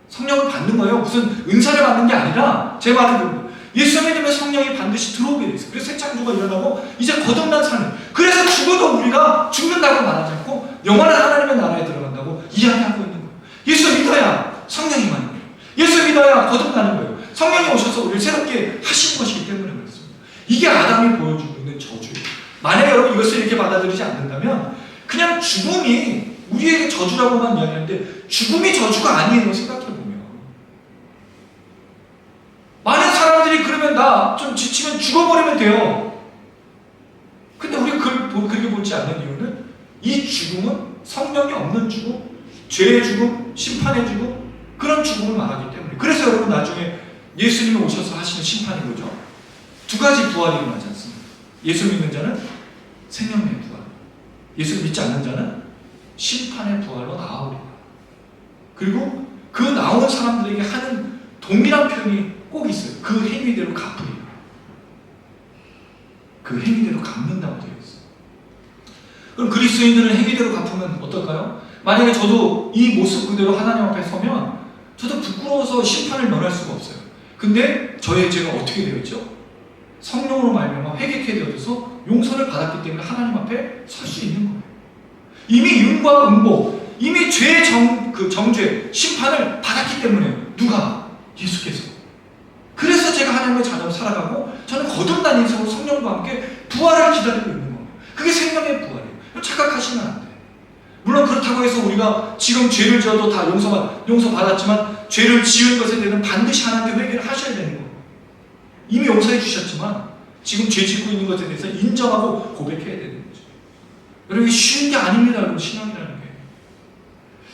성령을 받는 거예요. 무슨 은사를 받는 게 아니라 제 말을 들으면 예수 믿으면 성령이 반드시 들어오게 돼 있어요. 그래서 새 창조가 일어나고 이제 거듭난 삶을. 그래서 죽어도 우리가 죽는다고 말하지 않고 영원한 하나님의 나라에 들어간다고 이야기하고 있는 거예요. 예수 믿어야 성령이 임하는 거예요. 예수 믿어야 거듭나는 거예요. 성령이 오셔서 우리를 새롭게 하신 것이기 때문에 그렇습니다. 이게 아담이 보여주고 있는 저주예요. 만약에 여러분 이것을 이렇게 받아들이지 않는다면 그냥 죽음이 우리에게 저주라고만 이야기하는데 죽음이 저주가 아니에요. 생각해보면 많은 사람들이 그러면 나 좀 지치면 죽어버리면 돼요. 근데 우리가 그렇게 보지 않는 이유는 이 죽음은 성령이 없는 죽음, 죄의 죽음, 심판의 죽음, 그런 죽음을 말하기 때문에. 그래서 여러분 나중에 예수님이 오셔서 하시는 심판이 뭐죠? 두 가지 부활이 일어나지 않습니다. 예수 믿는 자는 생명의 부활, 예수를 믿지 않는 자는 심판의 부활로 나아오리라. 그리고 그 나온 사람들에게 하는 동일한 표현이 꼭 있어요. 그 행위대로 갚으리라. 그 행위대로 갚는다고 되어 있어요. 그럼 그리스도인들은 행위대로 갚으면 어떨까요? 만약에 저도 이 모습 그대로 하나님 앞에 서면 저도 부끄러워서 심판을 면할 수가 없어요. 근데 저의 죄가 어떻게 되었죠? 성령으로 말미암아 회개케 되어져서 용서를 받았기 때문에 하나님 앞에 설 수 있는 거예요. 이미 윤과 음복, 이미 죄의 정죄, 심판을 받았기 때문에. 누가? 예수께서. 그래서 제가 하나님의 자녀로 살아가고 저는 거듭난 인생으로 성령과 함께 부활을 기다리고 있는 거예요. 그게 생명의 부활이에요. 착각하시면 안 돼요. 물론 그렇다고 해서 우리가 지금 죄를 지어도 다 용서받았지만 죄를 지은 것에 대해서는 반드시 하나님께 회개를 하셔야 되는 거예요. 이미 용서해 주셨지만 지금 죄 짓고 있는 것에 대해서 인정하고 고백해야 되는 거죠. 여러분 이게 쉬운 게 아닙니다. 여러분 신앙이라는 게.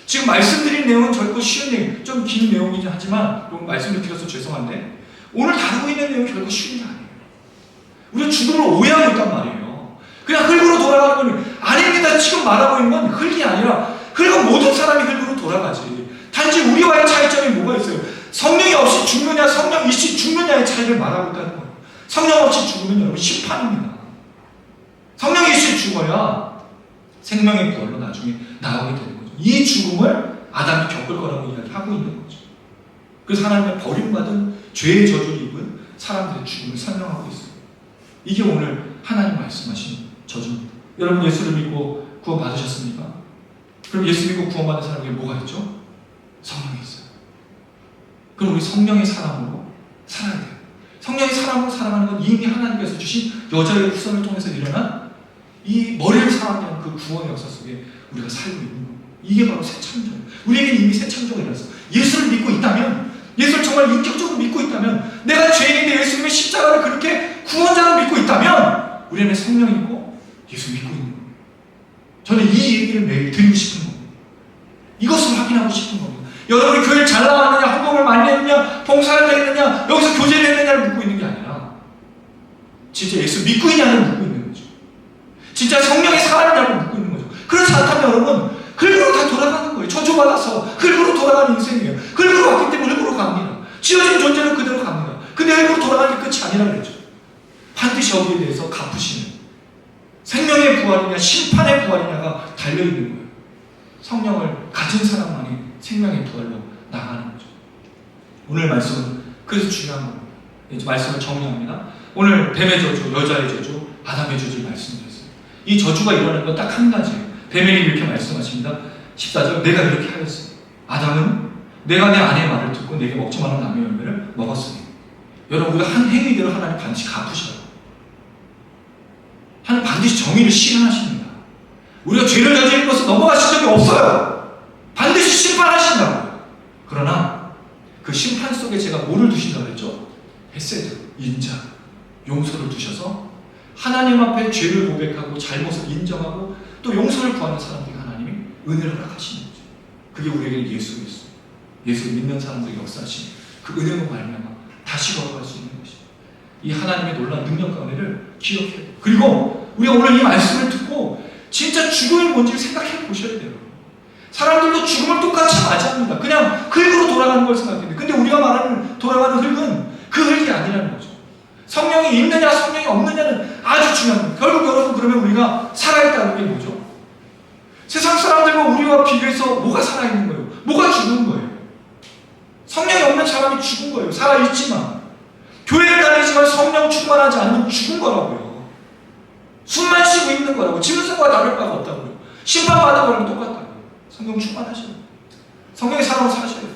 지금 말씀드린 내용은 결코 쉬운 내용, 좀 긴 내용이긴 하지만 말씀을 드려서 죄송한데 오늘 다루고 있는 내용이 결코 쉬운 게 아니에요. 우리가 죽음을 오해하고 있단 말이에요. 그냥 흙으로 돌아가는 건 아닙니다. 지금 말하고 있는 건 흙이 아니라 흙은 모든 사람이 흙으로 돌아가지. 단지 우리와의 차이점이 뭐가 있어요? 성령이 없이 죽느냐 성령 있이 죽느냐의 차이를 말하고 있다는 거예요. 성령 없이 죽으면 여러분 심판입니다. 성령이 있이 죽어야 생명의 부활로 나중에 나오게 되는 거죠. 이 죽음을 아담이 겪을 거라고 이야기하고 있는 거죠. 그래서 하나님의 버림받은 죄의 저주를 입은 사람들의 죽음을 설명하고 있어요. 이게 오늘 하나님 말씀하신 저주입니다. 여러분 예수를 믿고 구원 받으셨습니까? 그럼 예수 믿고 구원받은 사람에게 뭐가 있죠? 성령이 있어요. 그럼 우리 성령의 사람으로 살아야 돼요. 성령의 사람으로 살아가는 건 이미 하나님께서 주신 여자의 후손을 통해서 일어난 이 머리를 사랑하는 그 구원의 역사 속에 우리가 살고 있는 거예요. 이게 바로 새 창조예요. 우리에게는 이미 새 창조가 일어났어. 예수를 믿고 있다면 예수를 정말 인격적으로 믿고 있다면, 내가 죄인인데 예수님의 십자가를 그렇게 구원자로 믿고 있다면 우리 안에 성령이 있고 예수 믿고 있는 겁니다. 저는 이 얘기를 매일 드리고 싶은 겁니다. 이것을 확인하고 싶은 겁니다. 여러분이 교회를 잘 나왔느냐, 헌금을 많이 했느냐, 봉사를 했느냐, 여기서 교제를 했느냐를 묻고 있는 게 아니라 진짜 예수 믿고 있냐를 묻고 있는 거죠. 진짜 성령이 살아있냐고 묻고 있는 거죠. 그렇지 않다면 여러분 흙으로 다 돌아가는 거예요. 저주받아서 흙으로 돌아가는 인생이에요. 흙으로 왔기 때문에 흙으로 갑니다. 지어진 존재는 그대로 갑니다. 근데 흙으로 돌아가는 게 끝이 아니라 그랬죠. 반드시 여기에 대해서 갚으시는 생명의 부활이냐 심판의 부활이냐가 달려있는 거예요. 성령을 가진 사람만이 생명의 부활로 나가는 거죠. 오늘 말씀은 그래서 중요한 겁니다. 이제 말씀을 정리합니다. 오늘 뱀의 저주, 여자의 저주, 아담의 저주를 말씀드렸어요. 이 저주가 일어나는 건 딱 한 가지예요. 뱀에게 이렇게 말씀하십니다. 14절, 내가 이렇게 하였으니 아담은 내가 내 아내의 말을 듣고 내게 먹지 말라는 나무의 열매를 먹었으니. 여러분, 우리가 한 행위대로 하나님 반드시 갚으셔요. 하나님 반드시 정의를 실현하십니다. 우리가 죄를 저지른 것을 넘어가신 적이 없어요. 반드시 심판하신다고요. 그러나 그 심판 속에 제가 뭐를 두신다고 했죠? 헤세드, 인자, 용서를 두셔서 하나님 앞에 죄를 고백하고 잘못을 인정하고 또 용서를 구하는 사람들에게 하나님이 은혜를 허락하시는 거죠. 그게 우리에게 예수 그리스도, 예수 믿는 사람들에게 역사하신 그 은혜로 말미암아 다시 걸어갈 수 있는 것이죠. 이 하나님의 놀라운 능력과 은혜를 기억해야 돼요. 그리고 우리가 오늘 이 말씀을 듣고 진짜 죽음이 뭔지를 생각해 보셔야 돼요. 사람들도 죽음을 똑같이 맞이합니다. 그냥 흙으로 돌아가는 걸 생각해요. 근데 우리가 말하는 돌아가는 흙은 그 흙이 아니라는 거죠. 성령이 있느냐 성령이 없느냐는 아주 중요합니다. 결국 여러분, 그러면 우리가 살아있다는 게 뭐죠? 세상 사람들과 우리와 비교해서 뭐가 살아있는 거예요? 뭐가 죽은 거예요? 성령이 없는 사람이 죽은 거예요. 살아있지만 교회를 다니지만 성령 충만하지 않으면 죽은 거라고요. 숨만 쉬고 있는 거라고. 짐승과 다를 바가 없다고요. 심판받은 거랑 똑같다고요. 성령 충만하셔요. 성령의 사람으로 사셔요.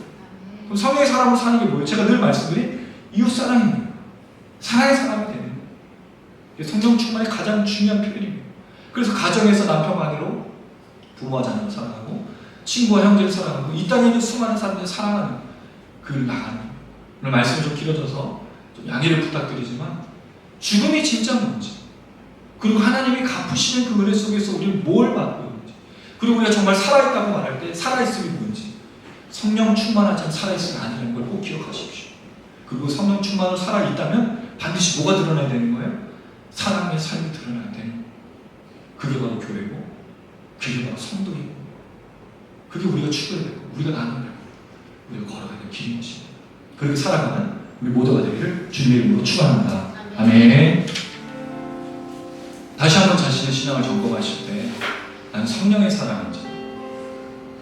그럼 성령의 사람으로 사는 게 뭐예요? 제가 늘 말씀드린 이웃사랑입니다. 사랑의 사람이 되는 거예요. 이게 성령 충만의 가장 중요한 표현입니다. 그래서 가정에서 남편과 아내로, 부모와 자녀를 사랑하고 친구와 형제를 사랑하고 이 땅에 있는 수많은 사람들을 사랑하는 그 나가는 거예요. 오늘 말씀이 좀 길어져서 좀 양해를 부탁드리지만 죽음이 진짜 뭔지, 그리고 하나님이 갚으시는 그 은혜 속에서 우리는 뭘 받고 있는지, 그리고 우리가 정말 살아있다고 말할 때 살아있음이 뭔지, 성령 충만하지 않은 살아있음이 아니라는 걸 꼭 기억하십시오. 그리고 성령 충만으로 살아있다면 반드시 뭐가 드러나야 되는 거예요? 사랑의 삶이 드러나야 되는 거예요. 그게 바로 교회고, 그게 바로 성도이고, 그게 우리가 추구해야 되고, 우리가 나누려고, 우리가 걸어가야 될 길인 것입니다. 그렇게 살아가는 우리 모두가 되기를 주님의 이름으로 축원합니다. 아멘. 다시 한번 자신의 신앙을 점검하실 때 나는 성령의 사람인지,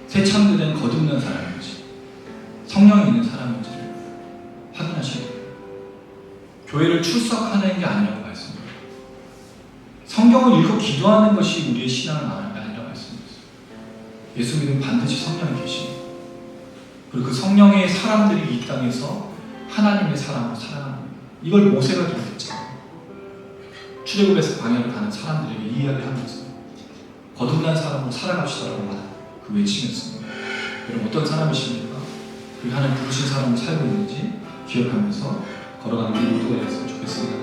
새 창조된 거듭난 사람인지, 성령이 있는 사람인지를 확인하셔야 돼요. 교회를 출석하는 게 아니라고 말씀드려요. 성경을 읽고 기도하는 것이 우리의 신앙을 말하는 게 아니라고 말씀드렸어요. 예수 믿으면 반드시 성령이 계십니다. 그리고 그 성령의 사람들이 이 땅에서 하나님의 사람으로 살아가는 겁니다. 이걸 모세가 기록했잖아요. 출애굽에서 광야를 가는 사람들에게 이 이야기를 하면서 거듭난 사람으로 살아갑시다라고 말한 그 외침이었습니다. 여러분, 어떤 사람이십니까? 그 하나님 부르신 사람으로 살고 있는지 기억하면서 걸어가는 우리 모두가 되었으면 좋겠습니다.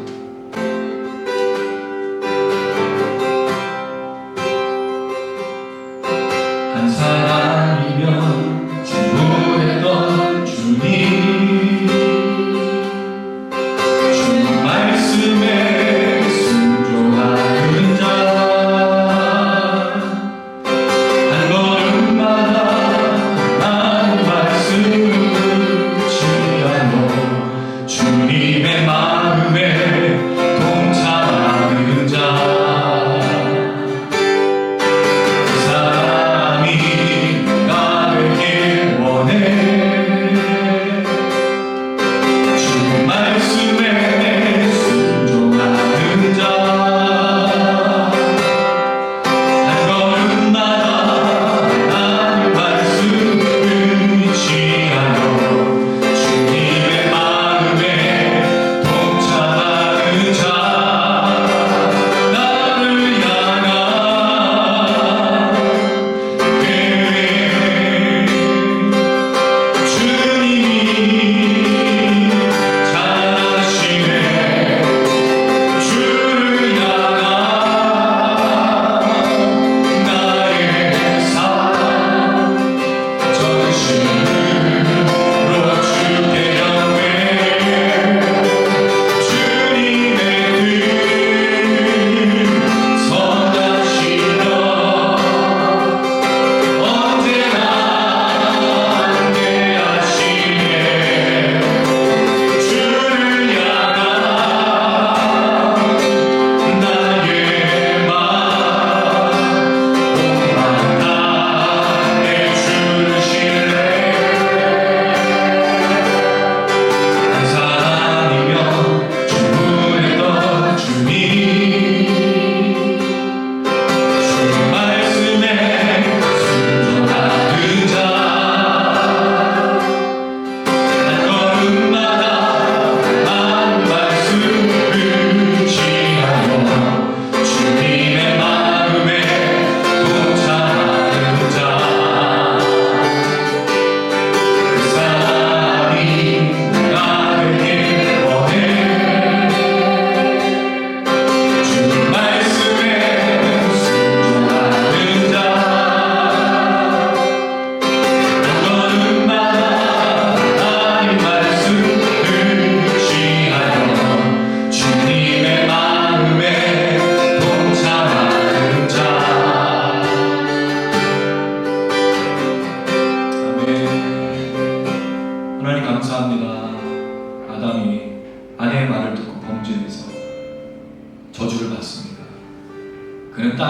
한 사람이면 충분했던 주님, 주 말씀에 순종하는 자, 한 걸음마다 난 말씀을 취하며 주님의 마음에 동참하는 자, 그 사람이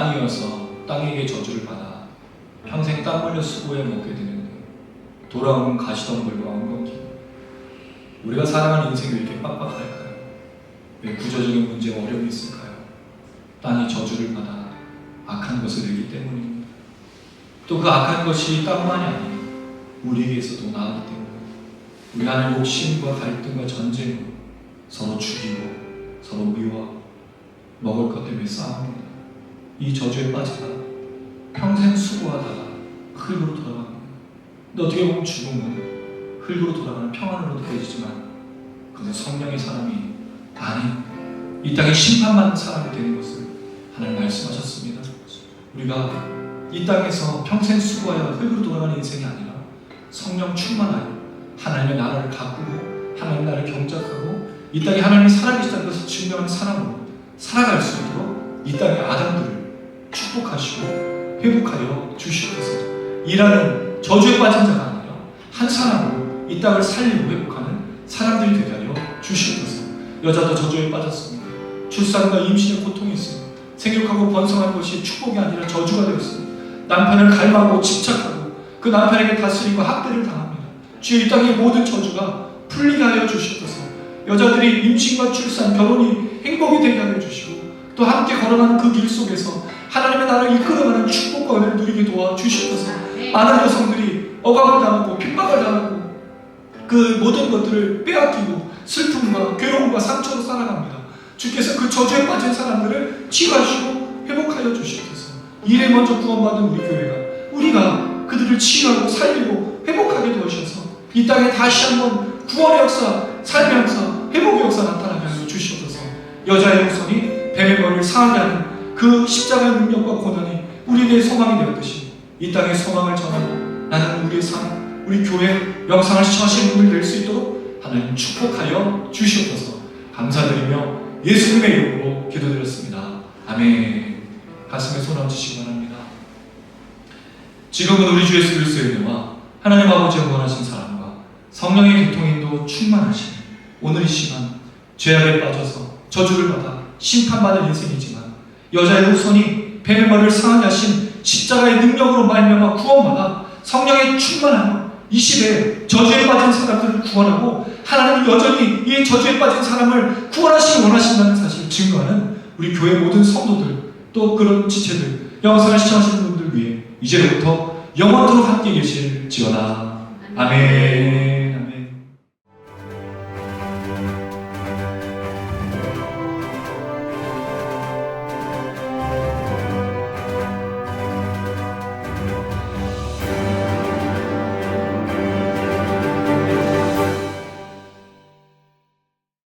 땅이어서 땅에게 저주를 받아 평생 땀 흘려 수고해 먹게 되는 돌아오는 가시덤불과 엉겅퀴. 우리가 살아가는 인생이 왜 이렇게 빡빡할까요? 왜 구조적인 문제와 어려움이 있을까요? 땅이 저주를 받아 악한 것을 내기 때문입니다. 또 그 악한 것이 땅만이 아니에요. 우리에게서도 나오기 때문에 우리 안에 욕심과 갈등과 전쟁으로 서로 죽이고 서로 미워하고 먹을 것 때문에 싸웁니다. 이 저주에 빠지다 평생 수고하다가 흙으로 돌아갑니다. 근데 어떻게 보면 죽음은 흙으로 돌아가는 평안으로 느껴지지만 그것은 성령의 사람이 아닌 이 땅에 심판받는 사람이 되는 것을 하나님 말씀하셨습니다. 우리가 이 땅에서 평생 수고하여 흙으로 돌아가는 인생이 아니라 성령 충만하여 하나님의 나라를 가꾸고 하나님의 나라를 경작하고 이 땅에 하나님이 살아계시다는 것을 증명하는 사람으로 살아갈 수 있도록 이 땅의 아담들을 축복하시고 회복하여 주시옵소서. 일하는 저주에 빠진 자가 아니라 한 사람으로 이 땅을 살리고 회복하는 사람들이 되게 하여 주시옵소서. 여자도 저주에 빠졌습니다. 출산과 임신의 고통이 있습니다. 생육하고 번성한 것이 축복이 아니라 저주가 되었습니다. 남편을 갈망하고 집착하고 그 남편에게 다스리고 학대를 당합니다. 주여 이 땅의 모든 저주가 풀리게 하여 주시옵소서. 여자들이 임신과 출산, 결혼이 행복이 되게 하여 주시고 또 함께 걸어가는 그 길 속에서 하나님의 나라를 이끌어가는 축복과 은혜를 누리게 도와 주시옵소서. 많은 여성들이 억압을 당하고 핍박을 당하고 그 모든 것들을 빼앗기고 슬픔과 괴로움과 상처로 살아갑니다. 주께서 그 저주에 빠진 사람들을 치유하시고 회복하여 주시옵소서. 일에 먼저 구원받은 우리 교회가 우리가 그들을 치유하고 살리고 회복하게 도와주셔서 이 땅에 다시 한번 구원의 역사, 삶의 역사, 회복의 역사 나타나게 하여 주시옵소서. 여자의 후손이 뱀의 머리를 상하게 하는 그 십자가의 능력과 고난이 우리에게 소망이 되었듯이 이 땅에 소망을 전하고 나는 우리의 삶, 우리 교회 영상을 시청하시는 분들 될 수 있도록 하나님 축복하여 주시옵소서. 감사드리며 예수님의 이름으로 기도드렸습니다. 아멘. 가슴에 손 얹으시기 바랍니다. 지금은 우리 주 예수 그리스도의 은혜와 하나님 아버지의 원하신 사랑과 성령의 교통인도 충만하신 오늘 이 시간 죄악에 빠져서 저주를 받아 심판받을 인생이지만 여자의 후손이 뱀의 머리를 상하게 하신 십자가의 능력으로 말미암아 구원받아 성령의 충만함 이 시대에 저주에 빠진 사람들을 구원하고 하나님은 여전히 이 저주에 빠진 사람을 구원하시기 원하신다는 사실을 증거하는 우리 교회 모든 성도들 또 그런 지체들 영상을 시청하시는 분들 위해 이제부터 영원토록 함께 계실지어다. 아멘.